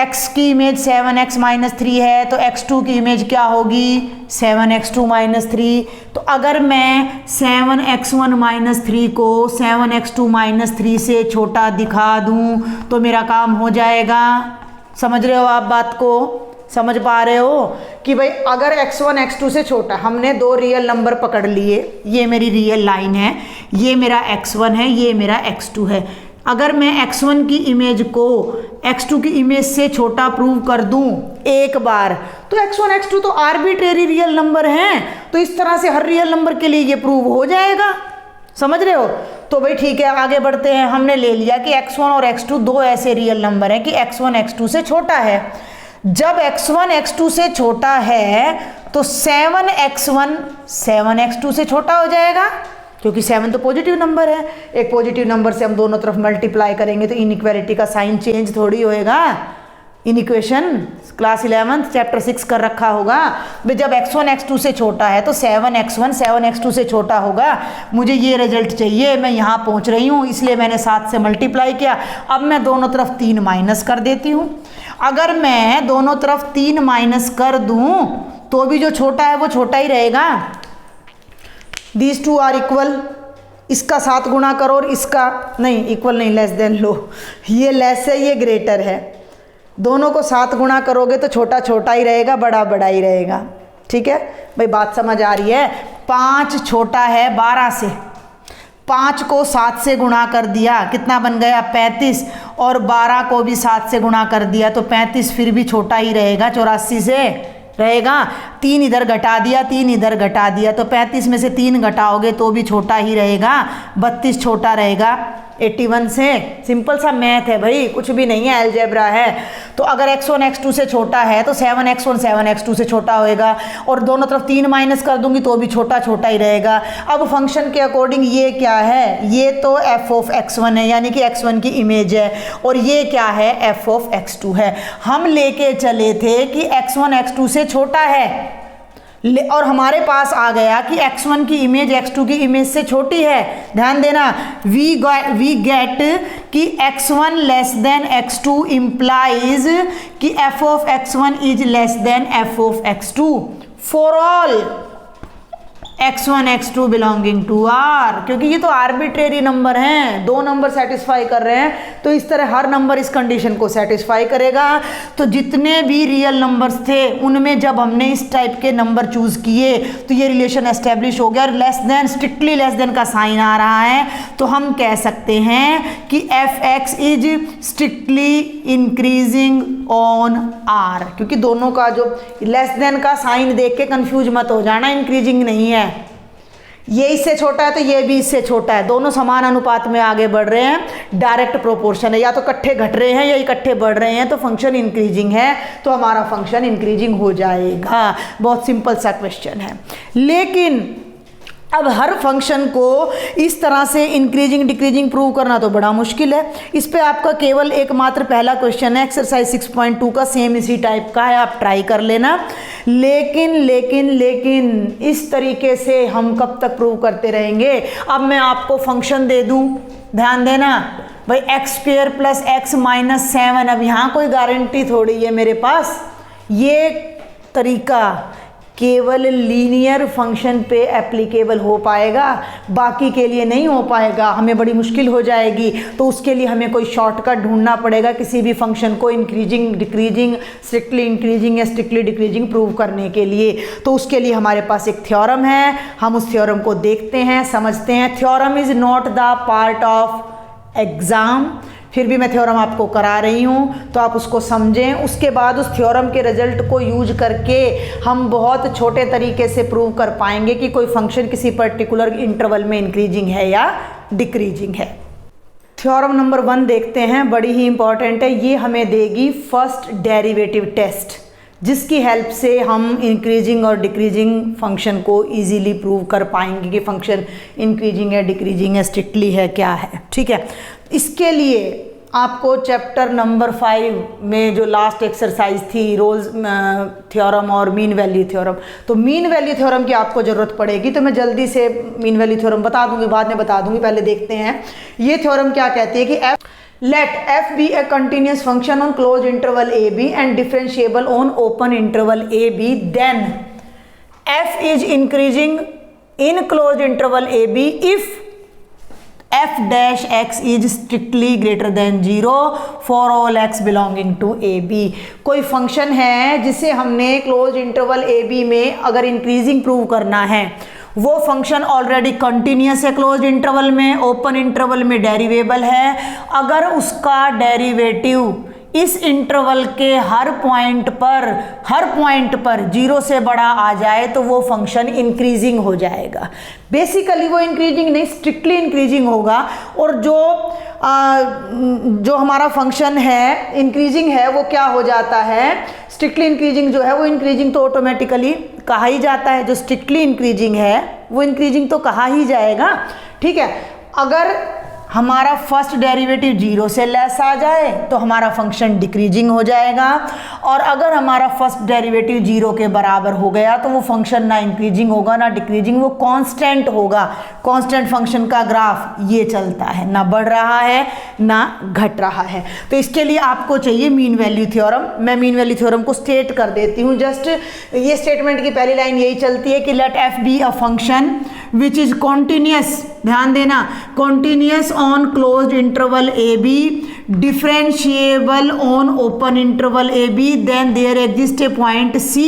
Speaker 1: x की इमेज 7x - 3 है तो x2 की इमेज क्या होगी 7x2 - 3। तो अगर मैं 7x1 - 3 को 7x2 - 3 से छोटा दिखा दूं तो मेरा काम हो जाएगा। समझ रहे हो आप बात को, समझ पा रहे हो कि भाई अगर x1 x2 से छोटा, हमने दो रियल नंबर पकड़ लिए, ये मेरी रियल लाइन है, ये मेरा x1 है, ये मेरा x2 है। अगर मैं x1 की इमेज को x2 की इमेज से छोटा प्रूव कर दूं एक बार, तो x1 x2 तो आर्बिट्रेरी रियल नंबर हैं, तो इस तरह से हर रियल नंबर के लिए ये प्रूव हो जाएगा। समझ रहे हो, तो भाई ठीक है, आगे बढ़ते हैं। हमने ले लिया कि x1 और x2 दो ऐसे रियल नंबर हैं कि x1 x2 से छोटा है। जब x1 x2 से छोटा है तो 7x1 7x2 से छोटा हो जाएगा, क्योंकि 7 तो पॉजिटिव नंबर है। एक पॉजिटिव नंबर से हम दोनों तरफ मल्टीप्लाई करेंगे तो इनइक्वालिटी का साइन चेंज थोड़ी होएगा। इन इक्वेशन क्लास 11 चैप्टर 6 कर रखा होगा। भाई जब x1 x2 से छोटा है तो 7x1 7x2 से छोटा होगा। मुझे ये रिजल्ट चाहिए, मैं यहाँ पहुँच रही हूँ, इसलिए मैंने 7 से मल्टीप्लाई किया। अब मैं दोनों तरफ 3 माइनस कर देती हूँ। अगर मैं दोनों तरफ 3 माइनस कर दूँ तो भी जो छोटा है वो छोटा ही रहेगा। दीज टू आर इक्वल, इसका 7 गुणा करो और इसका नहीं, इक्वल नहीं, लेस देन लो, ये लेस है ये ग्रेटर है। दोनों को 7 गुणा करोगे तो छोटा छोटा ही रहेगा, बड़ा बड़ा ही रहेगा। ठीक है भाई, बात समझ आ रही है। 5 छोटा है 12 से, 5 को 7 से गुणा कर दिया, कितना बन गया 35, और 12 को भी 7 से गुणा कर दिया तो 35 फिर भी छोटा ही रहेगा, 84 से रहेगा। 3 इधर घटा दिया, 3 इधर घटा दिया तो 35 में से 3 घटाओगे तो भी छोटा ही रहेगा, 32 छोटा रहेगा 81 से। सिंपल सा मैथ है भाई, कुछ भी नहीं है, अलजेब्रा है। तो अगर x1 x2 से छोटा है तो 7x1 7x2 से छोटा होएगा, और दोनों तरफ 3 माइनस कर दूंगी तो भी छोटा छोटा ही रहेगा। अब फंक्शन के अकॉर्डिंग ये क्या है, ये तो f(x1) है, यानी कि x1 की इमेज है, और ये क्या है f(x2) है। हम लेके चले थे कि x1 x2 से छोटा है, और हमारे पास आ गया कि x1 की इमेज x2 की इमेज से छोटी है। ध्यान देना, वी गेट कि x1 less then x2 implies कि f(x1) is less than f(x2) for all x1 x2 belonging to R, क्योंकि ये तो आर्बिट्रेरी नंबर हैं, दो नंबर सेटिस्फाई कर रहे हैं, तो इस तरह हर नंबर इस कंडीशन को सेटिस्फाई करेगा। तो जितने भी रियल नंबर्स थे उनमें जब हमने इस टाइप के नंबर चूज किए तो ये रिलेशन एस्टेब्लिश हो गया। Less than, strictly less than का साइन आ रहा है, तो हम कह सकते हैं कि f(x) is strictly increasing on R, क्योंकि दोनों का जो लेस देन का साइन देख के कंफ्यूज मत हो जाना, इंक्रीजिंग नहीं है। ये इससे छोटा है तो ये भी इससे छोटा है, दोनों समान अनुपात में आगे बढ़ रहे हैं, डायरेक्ट प्रोपोर्शन है, या तो इकट्ठे घट रहे हैं या इकट्ठे बढ़ रहे हैं, तो फंक्शन इंक्रीजिंग है, तो हमारा फंक्शन इंक्रीजिंग हो जाएगा। बहुत सिंपल सा क्वेश्चन है। लेकिन अब हर फंक्शन को इस तरह से इंक्रीजिंग डिक्रीजिंग प्रूव करना तो बड़ा मुश्किल है। इस पे आपका केवल एकमात्र पहला क्वेश्चन है, एक्सरसाइज 6.2 का, सेम इसी टाइप का है, आप ट्राई कर लेना। लेकिन लेकिन लेकिन इस तरीके से हम कब तक प्रूव करते रहेंगे? अब मैं आपको फंक्शन दे दूं, ध्यान देना भाई, x² + x - 7। अब यहाँ कोई गारंटी थोड़ी है मेरे पास। ये तरीका केवल लीनियर फंक्शन पे एप्लीकेबल हो पाएगा, बाकी के लिए नहीं हो पाएगा, हमें बड़ी मुश्किल हो जाएगी। तो उसके लिए हमें कोई शॉर्टकट ढूंढना पड़ेगा किसी भी फंक्शन को इंक्रीजिंग, डिक्रीजिंग, स्ट्रिक्टली इंक्रीजिंग या स्ट्रिक्टली डिक्रीजिंग प्रूव करने के लिए। तो उसके लिए हमारे पास एक थ्योरम है, हम उस थ्योरम को देखते हैं, समझते हैं। Theorem is not the part of exam, फिर भी मैं थ्योरम आपको करा रही हूँ तो आप उसको समझें। उसके बाद उस थ्योरम के रिजल्ट को यूज करके हम बहुत छोटे तरीके से प्रूव कर पाएंगे कि कोई फंक्शन किसी पर्टिकुलर इंटरवल में इंक्रीजिंग है या डिक्रीजिंग है। थ्योरम नंबर 1 देखते हैं, बड़ी ही इंपॉर्टेंट है। ये हमें देगी फर्स्ट डेरिवेटिव टेस्ट, जिसकी हेल्प से हम इंक्रीजिंग और डिक्रीजिंग फंक्शन को इजीली प्रूव कर पाएंगे कि फंक्शन इंक्रीजिंग है, डिक्रीजिंग है, स्ट्रिक्टली है, क्या है। ठीक है, इसके लिए आपको चैप्टर नंबर 5 में जो लास्ट एक्सरसाइज थी, रोल्स थ्योरम और मीन वैल्यू थ्योरम, तो मीन वैल्यू थ्योरम की आपको ज़रूरत पड़ेगी। तो मैं जल्दी से मीन वैल्यू थ्योरम बता दूंगी, बाद में बता दूंगी, पहले देखते हैं ये थ्योरम क्या कहती है कि let f be a continuous function on closed interval ab and differentiable on open interval ab, then f is increasing in closed interval ab if f dash x is strictly greater than 0 for all x belonging to ab। कोई function है जिसे हमने close interval ab में अगर increasing prove करना है, वो function already continuous है क्लोज इंटरवल में, ओपन इंटरवल में डेरिवेबल है। अगर उसका डेरिवेटिव इस इंटरवल के हर पॉइंट पर 0 से बड़ा आ जाए तो वो फंक्शन इंक्रीजिंग हो जाएगा। बेसिकली वो इंक्रीजिंग नहीं, स्ट्रिक्टली इंक्रीजिंग होगा। और जो हमारा फंक्शन है इंक्रीजिंग है वो क्या हो जाता है, स्ट्रिक्टली इंक्रीजिंग जो है वो इंक्रीजिंग तो ऑटोमेटिकली कहा ही जाता है। जो स्ट्रिक्टली इंक्रीजिंग है वो इंक्रीजिंग तो कहा ही जाएगा। ठीक है, अगर हमारा फर्स्ट डेरिवेटिव 0 से लेस आ जाए तो हमारा फंक्शन डिक्रीजिंग हो जाएगा, और अगर हमारा फर्स्ट डेरिवेटिव 0 के बराबर हो गया तो वो फंक्शन ना इंक्रीजिंग होगा ना डिक्रीजिंग, वो कांस्टेंट होगा। कांस्टेंट फंक्शन का ग्राफ ये चलता है, ना बढ़ रहा है ना घट रहा है। तो इसके लिए आपको चाहिए मीन वैल्यू थ्योरम। मैं मीन वैल्यू थ्योरम को स्टेट कर देती हूँ। जस्ट ये स्टेटमेंट की पहली लाइन यही चलती है कि let f be a function which is continuous, ध्यान देना, continuous on closed interval AB, differentiable on open interval AB, then there exists a point C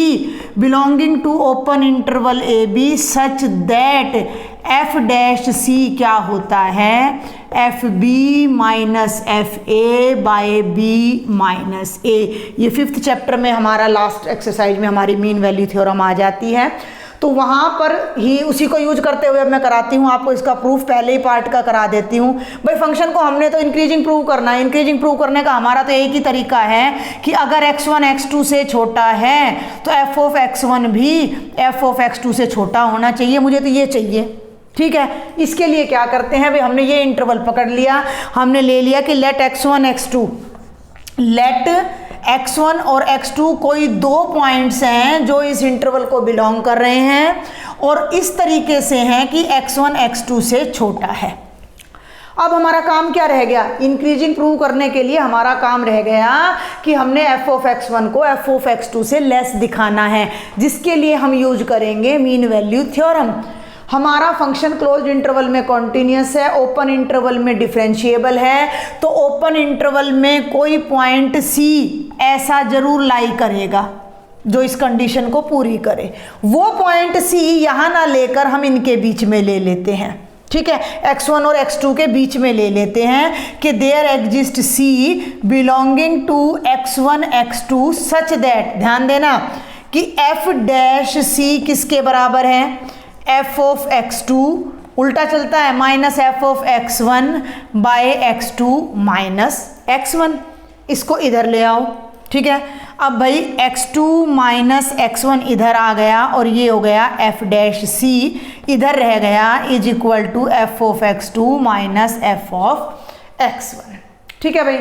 Speaker 1: belonging to open interval AB such that f dash C क्या होता है, FB minus FA by B minus A। ये 5th chapter में हमारा last exercise में हमारी mean value theorem आ जाती है। तो वहाँ पर ही उसी को यूज करते हुए अब मैं कराती हूँ आपको इसका प्रूफ, पहले ही पार्ट का करा देती हूँ। भाई फंक्शन को हमने तो इंक्रीजिंग प्रूव करना है। इंक्रीजिंग प्रूव करने का हमारा तो एक ही तरीका है कि अगर x1 x2 से छोटा है तो f ऑफ x1 भी f ऑफ x2 से छोटा होना चाहिए। मुझे तो ये चाहिए। ठीक है, इसके लिए क्या करते हैं भाई, हमने ये इंटरवल पकड़ लिया, हमने ले लिया कि late x1 x2, late x1 और x2 कोई 2 पॉइंट्स हैं जो इस इंटरवल को बिलोंग कर रहे हैं और इस तरीके से हैं कि x1 x2 से छोटा है। अब हमारा काम क्या रह गया, इंक्रीजिंग प्रूव करने के लिए हमारा काम रह गया कि हमने f ऑफ x1 को f ऑफ x2 से लेस दिखाना है, जिसके लिए हम यूज करेंगे मीन वैल्यू थ्योरम। हमारा फंक्शन क्लोज्ड इंटरवल में कॉन्टिन्यूस है, ओपन इंटरवल में डिफरेंशिएबल है, तो ओपन इंटरवल में कोई पॉइंट C ऐसा जरूर लाई करेगा जो इस कंडीशन को पूरी करे। वो पॉइंट C यहाँ ना लेकर हम इनके बीच में ले लेते हैं। ठीक है, x1 और x2 के बीच में ले लेते हैं कि there exist C belonging to x1 x2 such that, ध्यान देना कि f डैश C किसके बराबर है, f ऑफ x2 उल्टा चलता है minus f of x1 by x2 minus x1। इसको इधर ले आओ। ठीक है, अब भाई x2 माइनस x1 इधर आ गया और ये हो गया f डैश c इधर रह गया is equal to f of x2 minus f of x1। ठीक है भाई,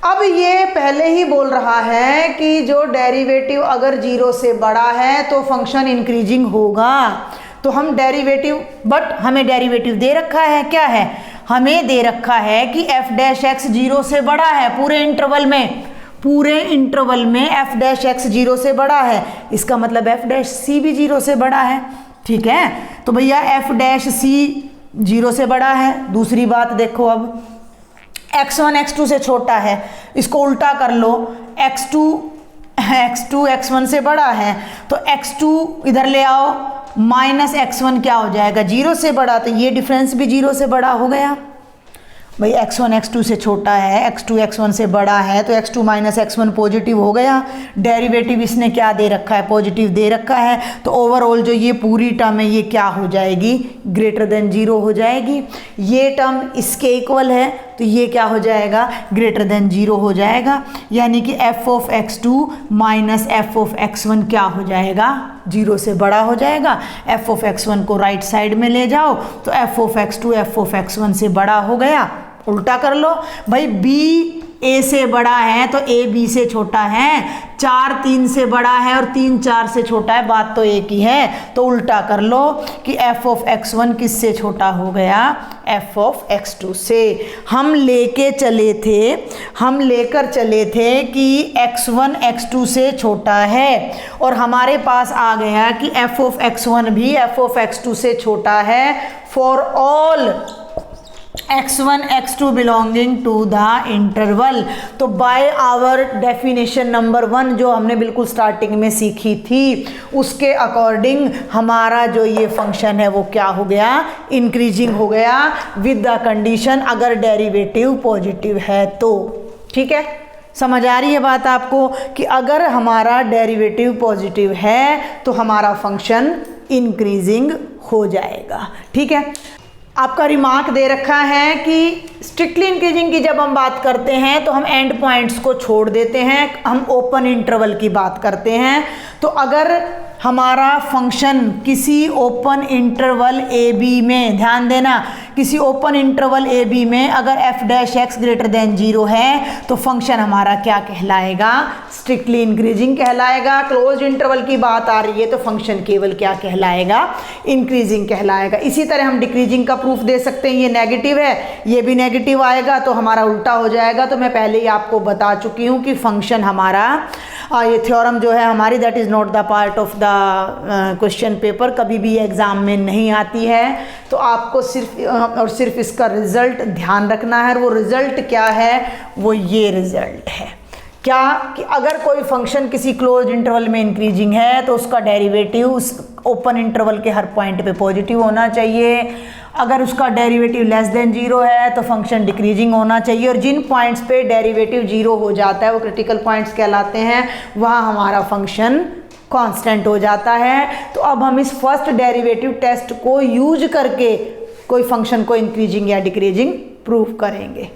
Speaker 1: अब ये पहले ही बोल रहा है कि जो डेरिवेटिव अगर 0 से बड़ा है तो फंक्शन इंक्रीजिंग होगा। तो हम डेरिवेटिव, बट हमें डेरिवेटिव दे रखा है, क्या है, हमें दे रखा है कि f डैश x 0 से बड़ा है पूरे इंटरवल में f डैश x 0 से बड़ा है, इसका मतलब f डैश c भी 0 से बड़ा है। ठीक है, तो भैया f डैश c 0 से बड़ा है। दूसरी बात देखो, अब x1 x2 से छोटा है, इसको उल्टा कर लो, x2 x1 से बड़ा है तो x2 इधर ले आओ, माइनस x1 क्या हो जाएगा, 0 से बड़ा, तो ये डिफरेंस भी 0 से बड़ा हो गया। भाई x1 x2 से छोटा है, x2 x1 से बड़ा है, तो x2 माइनस x1 पॉजिटिव हो गया। डेरिवेटिव इसने क्या दे रखा है, पॉजिटिव दे रखा है, तो ओवरऑल जो ये पूरी टर्म है ये क्या हो जाएगी, ग्रेटर देन 0 हो जाएगी। ये टर्म इसके इक्वल है तो ये क्या हो जाएगा, ग्रेटर देन 0 हो जाएगा। यानी कि f of x2 minus f of x1 क्या हो जाएगा, 0 से बड़ा हो जाएगा। f ऑफ x1 को राइट साइड में ले जाओ तो f of x2 f of x1 से बड़ा हो गया। उल्टा कर लो, भाई b a से बड़ा है तो a b से छोटा है, 4 3 से बड़ा है और 3 4 से छोटा है, बात तो एक ही है। तो उल्टा कर लो कि f ऑफ x1 किससे छोटा हो गया, f ऑफ x2 से। हम लेकर चले थे कि x1 x2 से छोटा है और हमारे पास आ गया कि f ऑफ x1 भी f ऑफ x2 से छोटा है for all x1 x2 belonging to the interval. तो बाय आवर डेफिनेशन नंबर 1 जो हमने बिल्कुल स्टार्टिंग में सीखी थी, उसके अकॉर्डिंग हमारा जो ये फंक्शन है वो क्या हो गया, इंक्रीजिंग हो गया विद द कंडीशन अगर डेरिवेटिव पॉजिटिव है तो। ठीक है, समझ आ रही है बात आपको कि अगर हमारा डेरिवेटिव पॉजिटिव है तो हमारा फंक्शन इंक्रीजिंग हो जाएगा। ठीक है, आपका रिमार्क दे रखा है कि स्ट्रिक्टली इंक्रीजिंग की जब हम बात करते हैं तो हम एंड पॉइंट्स को छोड़ देते हैं, हम ओपन इंटरवल की बात करते हैं। तो अगर हमारा फंक्शन किसी ओपन इंटरवल ए बी में, ध्यान देना, किसी ओपन इंटरवल ए बी में अगर f dash x greater than 0 है तो फंक्शन हमारा क्या कहलाएगा, स्ट्रिक्टली इंक्रीजिंग कहलाएगा। क्लोज इंटरवल की बात आ रही है तो फंक्शन केवल क्या कहलाएगा, इंक्रीजिंग कहलाएगा। इसी तरह हम डिक्रीजिंग का प्रूफ दे सकते हैं, ये नेगेटिव है, ये भी नेगेटिव आएगा तो हमारा उल्टा हो जाएगा। तो मैं पहले ही आपको बता चुकी हूँ कि फंक्शन हमारा, ये थ्योरम जो है हमारी, that is not the part of the question paper, कभी भी एग्ज़ाम में नहीं आती है। तो आपको सिर्फ और सिर्फ इसका रिज़ल्ट ध्यान रखना है, और वो रिज़ल्ट क्या है, वो ये रिज़ल्ट है क्या, कि अगर कोई फंक्शन किसी क्लोज इंटरवल में इंक्रीजिंग है तो उसका डेरिवेटिव उस ओपन इंटरवल के हर पॉइंट पे पॉजिटिव होना चाहिए। अगर उसका डेरिवेटिव लेस देन 0 है तो फंक्शन डिक्रीजिंग होना चाहिए, और जिन पॉइंट्स पे डेरिवेटिव 0 हो जाता है वो क्रिटिकल पॉइंट्स कहलाते हैं, वहाँ हमारा फंक्शन कांस्टेंट हो जाता है। तो अब हम इस फर्स्ट डेरिवेटिव टेस्ट को यूज करके कोई फंक्शन को इंक्रीजिंग या डिक्रीजिंग प्रूव करेंगे।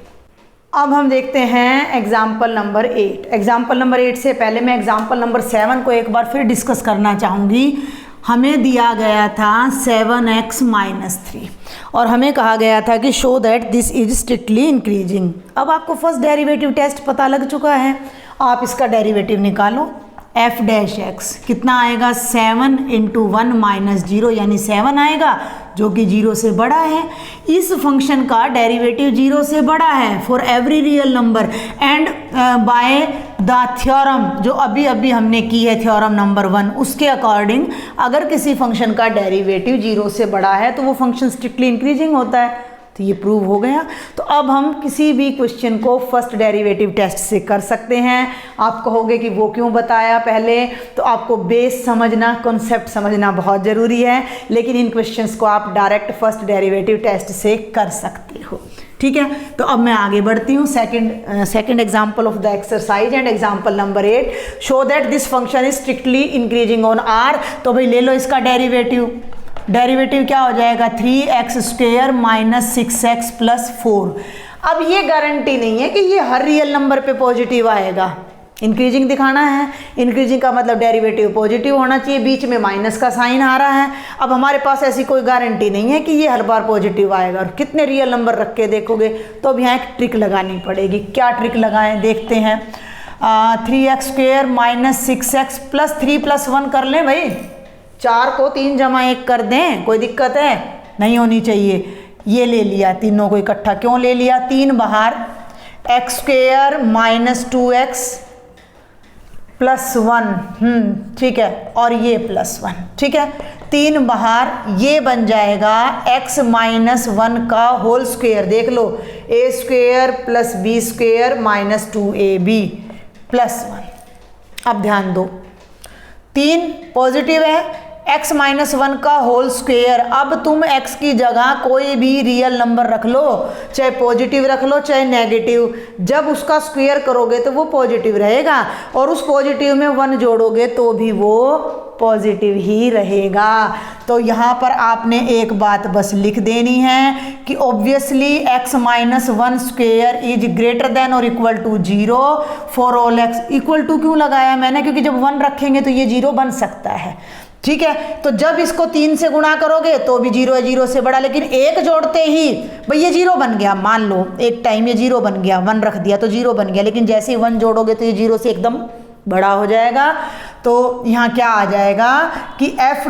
Speaker 1: अब हम देखते हैं एग्जाम्पल नंबर 8। एग्जाम्पल नंबर 8 से पहले मैं एग्जाम्पल नंबर 7 को एक बार फिर डिस्कस करना चाहूँगी। हमें दिया गया था 7x माइनस 3 और हमें कहा गया था कि show that this is strictly increasing. अब आपको फर्स्ट डेरिवेटिव टेस्ट पता लग चुका है, आप इसका डेरिवेटिव निकालो। f डैश x कितना आएगा, 7 इंटू 1 माइनस 0 यानी 7 आएगा, जो कि 0 से बड़ा है। इस फंक्शन का डेरिवेटिव 0 से बड़ा है for every real number and by the theorem जो अभी अभी हमने की है, थ्योरम नंबर 1, उसके अकॉर्डिंग अगर किसी फंक्शन का डेरिवेटिव 0 से बड़ा है तो वो फंक्शन स्ट्रिक्टली इंक्रीजिंग होता है। तो ये प्रूव हो गया। तो अब हम किसी भी क्वेश्चन को फर्स्ट डेरिवेटिव टेस्ट से कर सकते हैं। आप कहोगे कि वो क्यों बताया पहले, तो आपको बेस समझना, कॉन्सेप्ट समझना बहुत ज़रूरी है, लेकिन इन क्वेश्चंस को आप डायरेक्ट फर्स्ट डेरिवेटिव टेस्ट से कर सकते हो। ठीक है, तो अब मैं आगे बढ़ती हूँ। Second example of the exercise and example number 8, show that this function is strictly increasing on r। तो भाई ले लो इसका डेरिवेटिव। डेरिवेटिव क्या हो जाएगा, 3x square minus 6x plus 4। अब ये गारंटी नहीं है कि ये हर रियल नंबर पे पॉजिटिव आएगा, इंक्रीजिंग दिखाना है। इंक्रीजिंग का मतलब डेरिवेटिव पॉजिटिव होना चाहिए, बीच में माइनस का साइन आ रहा है। अब हमारे पास ऐसी कोई गारंटी नहीं है कि ये हर बार पॉजिटिव आएगा, और कितने रियल नंबर रख के देखोगे। तो अब यहाँ एक ट्रिक लगानी पड़ेगी। क्या ट्रिक लगाएं देखते हैं। 3x² माइनस 6x प्लस 3 + 1 कर लें भाई। 4 को 3 + 1 कर दें, कोई दिक्कत है नहीं होनी चाहिए। ये ले लिया तीनों को इकट्ठा, क्यों ले लिया, 3 बाहर, x² माइनस 2x प्लस 1, ठीक है, और ये +1, ठीक है, 3 बाहर, ये बन जाएगा x माइनस 1 का होल स्क्वायर। देख लो, a² plus b² minus 2ab plus 1। अब ध्यान दो, 3 पॉजिटिव है, x माइनस 1 का होल स्क्वायर। अब तुम x की जगह कोई भी रियल नंबर रख लो, चाहे पॉजिटिव रख लो चाहे नेगेटिव, जब उसका स्क्वायर करोगे तो वो पॉजिटिव रहेगा, और उस पॉजिटिव में 1 जोड़ोगे तो भी वो पॉजिटिव ही रहेगा। तो यहाँ पर आपने एक बात बस लिख देनी है कि obviously x minus 1 square is greater than और equal to 0 for all x। Equal to क्यों लगाया मैंने, क्योंकि जब 1 रखेंगे तो ये 0 बन सकता है, ठीक है। तो जब इसको 3 से गुणा करोगे तो भी 0 है, 0 से बड़ा, लेकिन 1 जोड़ते ही भाई ये 0 बन गया। मान लो एक टाइम ये 0 बन गया, 1 रख दिया तो 0 बन गया, लेकिन जैसे ही 1 जोड़ोगे तो ये 0 से एकदम बड़ा हो जाएगा। तो यहाँ क्या आ जाएगा कि f'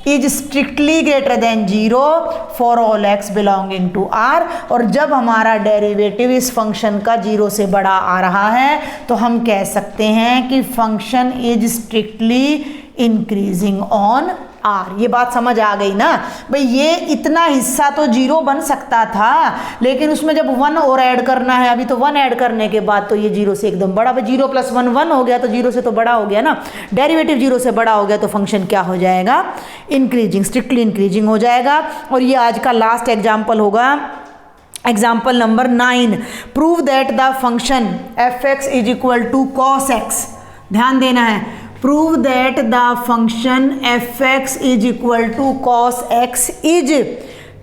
Speaker 1: is strictly greater than 0 for all x belonging to R। और जब हमारा डेरिवेटिव इस फंक्शन का 0 से बड़ा आ रहा है तो हम कह सकते हैं कि function is strictly increasing on R। ये बात समझ आ गई ना भाई। ये इतना हिस्सा तो 0 बन सकता था, लेकिन उसमें जब 1 और ऐड करना है, अभी तो 1 ऐड करने के बाद तो ये 0 से एकदम बड़ा, भाई 0 + 1 1 हो गया, तो 0 से तो बड़ा हो गया ना। डेरिवेटिव 0 से बड़ा हो गया तो फंक्शन क्या हो जाएगा, इंक्रीजिंग, स्ट्रिक्टली इंक्रीजिंग हो जाएगा। और ये आज का लास्ट एग्जाम्पल होगा, example number 9। Prove that the function f(x) is equal to cos x। ध्यान देना है, prove that the function f(x) is equal to cos x is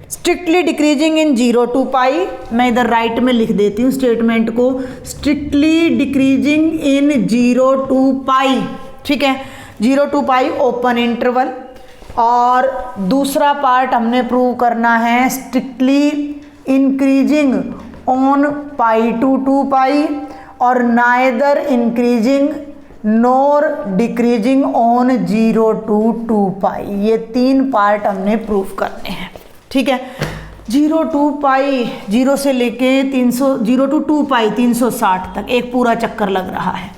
Speaker 1: strictly decreasing in 0 to pi। मैं इधर राइट में लिख देती हूँ स्टेटमेंट को, strictly decreasing in 0 to pi, ठीक है, 0 to pi ओपन इंटरवल। और दूसरा पार्ट हमने प्रूव करना है strictly increasing on pi to 2 pi और neither increasing NOR decreasing on 0 to 2 pi। ये 3 पार्ट हमने प्रूफ करने हैं, ठीक है। 0 to pi, 0 से लेके 0 to 2 pi 360 तक एक पूरा चक्कर लग रहा है,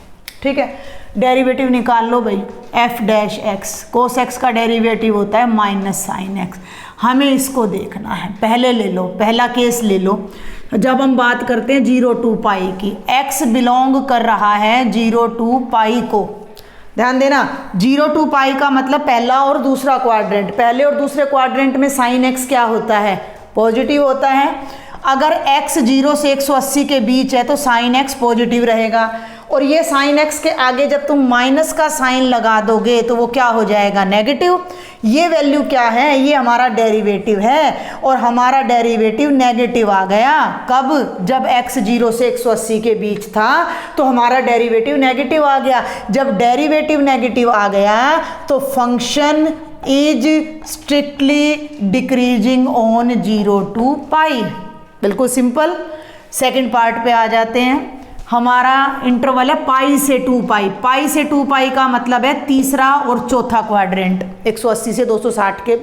Speaker 1: ठीक है। डेरिवेटिव निकाल लो भाई, f'(x), cos x का डेरिवेटिव होता है माइनस sin x। हमें इसको देखना है, पहले ले लो, पहला केस ले लो। जब हम बात करते हैं 0 to pi की, x बिलोंग कर रहा है 0 to pi को। ध्यान देना, 0 to pi का मतलब पहला और दूसरा क्वाड्रेंट, पहले और दूसरे क्वाड्रेंट में sin x क्या होता है, पॉजिटिव होता है। अगर x 0 से 180 के बीच है तो sin x पॉजिटिव रहेगा, और ये sin x के आगे जब तुम माइनस का साइन लगा दोगे तो वो क्या हो जाएगा, नेगेटिव। ये वैल्यू क्या है, ये हमारा डेरिवेटिव है, और हमारा डेरिवेटिव नेगेटिव आ गया। कब, जब x 0 से 180 के बीच था तो हमारा डेरिवेटिव नेगेटिव आ गया। जब डेरिवेटिव नेगेटिव आ गया तो function is strictly decreasing on 0 to pi। बिल्कुल सिंपल। सेकंड पार्ट पे आ जाते हैं। हमारा इंटरवल है पाई से 2 पाई। पाई से 2 पाई का मतलब है तीसरा और चौथा क्वाड्रेंट, 180 से 260 के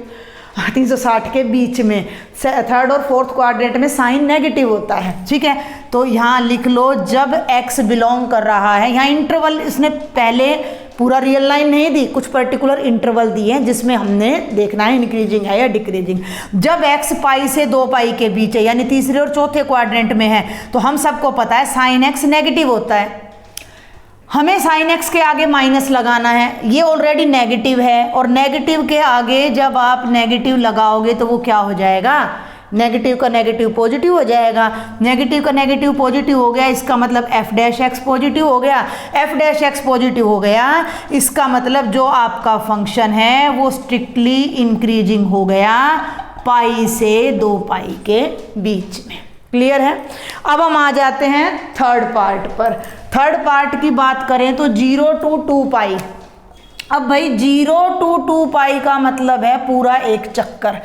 Speaker 1: 360 के बीच में। थर्ड और फोर्थ क्वाड्रेंट में साइन नेगेटिव होता है, ठीक है। तो यहाँ लिख लो, जब x बिलोंग कर रहा है, यहाँ इंटरवल इसने पहले पूरा रियल लाइन नहीं दी, कुछ पर्टिकुलर इंटरवल दिए हैं जिसमें हमने देखना है इंक्रीजिंग है या डिक्रीजिंग। जब x पाई से 2 पाई के बीच है, यानी तीसरे और चौथे क्वाड्रेंट में है, तो हम सबको पता है साइन x नेगेटिव होता है। हमें साइन x के आगे माइनस लगाना है, ये ऑलरेडी नेगेटिव है, और नेगेटिव के आगे जब आप नेगेटिव लगाओगे तो वो क्या हो जाएगा, नेगेटिव का नेगेटिव पॉजिटिव हो जाएगा। नेगेटिव का नेगेटिव पॉजिटिव हो गया, इसका मतलब f'(x) पॉजिटिव हो गया। f'(x) पॉजिटिव हो गया, इसका मतलब जो आपका फंक्शन है वो स्ट्रिक्टली इंक्रीजिंग हो गया पाई से 2 पाई के बीच में। क्लियर है। अब हम आ जाते हैं थर्ड पार्ट पर। थर्ड पार्ट की बात करें तो 0 to 2 पाई। अब भाई 0 to 2 पाई का मतलब है पूरा एक चक्कर।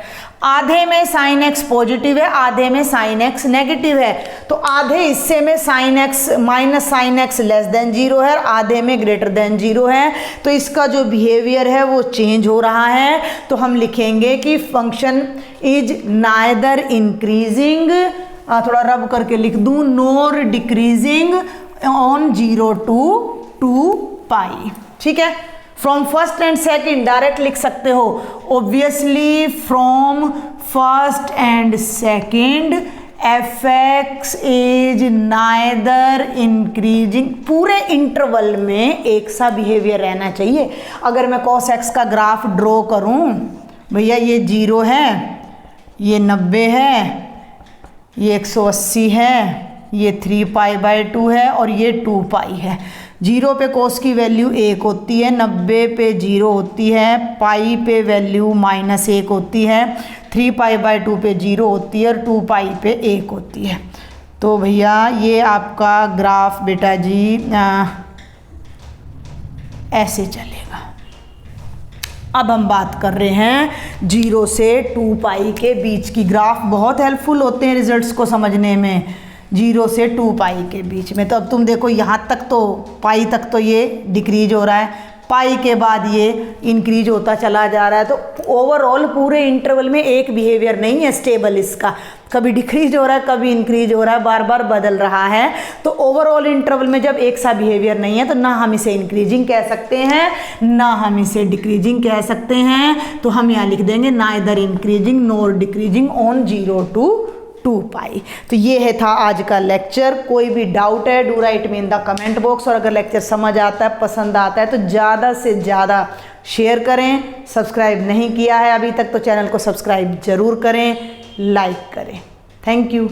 Speaker 1: आधे में साइन एक्स पॉजिटिव है, आधे में साइन एक्स नेगेटिव है, तो आधे हिस्से में sine x minus sine x less than 0 है और आधे में ग्रेटर देन 0 है। तो इसका जो बिहेवियर है वो चेंज हो रहा है। तो हम लिखेंगे कि फंक्शन इज नाइदर इंक्रीजिंग, थोड़ा रब करके लिख दूं, नोर डिक्रीजिंग ऑन 0 to 2 पाई। ठीक है। From first and second direct लिख सकते हो, obviously from first and second F X is neither increasing. पूरे इंटरवल में एक सा बिहेवियर रहना चाहिए। अगर मैं कॉस एक्स का ग्राफ ड्रॉ करूं, भैया ये 0 है, ये 90 है, ये 180 है, ये 3 पाई/2 है और ये 2 पाई है। 0 पे कोस की वैल्यू 1 होती है, 90 पे 0 होती है, पाई पे वैल्यू -1 होती है, 3 पाई/2 पे 0 होती है और 2 पाई पे 1 होती है। तो भैया ये आपका ग्राफ बेटा जी ऐसे चलेगा। अब हम बात कर रहे हैं 0 से 2 पाई के बीच की। ग्राफ बहुत हेल्पफुल होते हैं रिजल्ट्स को समझने में, 0 से 2 पाई के बीच में। तो अब तुम देखो यहाँ तक तो पाई तक तो ये डिक्रीज हो रहा है, पाई के बाद ये इंक्रीज होता चला जा रहा है। तो ओवरऑल पूरे इंटरवल में एक बिहेवियर नहीं है स्टेबल इसका, कभी डिक्रीज हो रहा है, कभी इंक्रीज हो रहा है, बार बार बदल रहा है। तो ओवरऑल इंटरवल में जब एक सा बिहेवियर नहीं है तो ना हम इसे इंक्रीजिंग कह सकते हैं ना हम इसे डिक्रीजिंग कह सकते हैं। तो हम यहाँ लिख देंगे neither increasing NOR decreasing on 0 to 2 पाई। तो ये है था आज का लेक्चर। कोई भी डाउट है do right me in the comment box. और अगर लेक्चर समझ आता है, पसंद आता है तो ज़्यादा से ज़्यादा शेयर करें। सब्सक्राइब नहीं किया है अभी तक तो चैनल को सब्सक्राइब ज़रूर करें, लाइक करें। Thank you.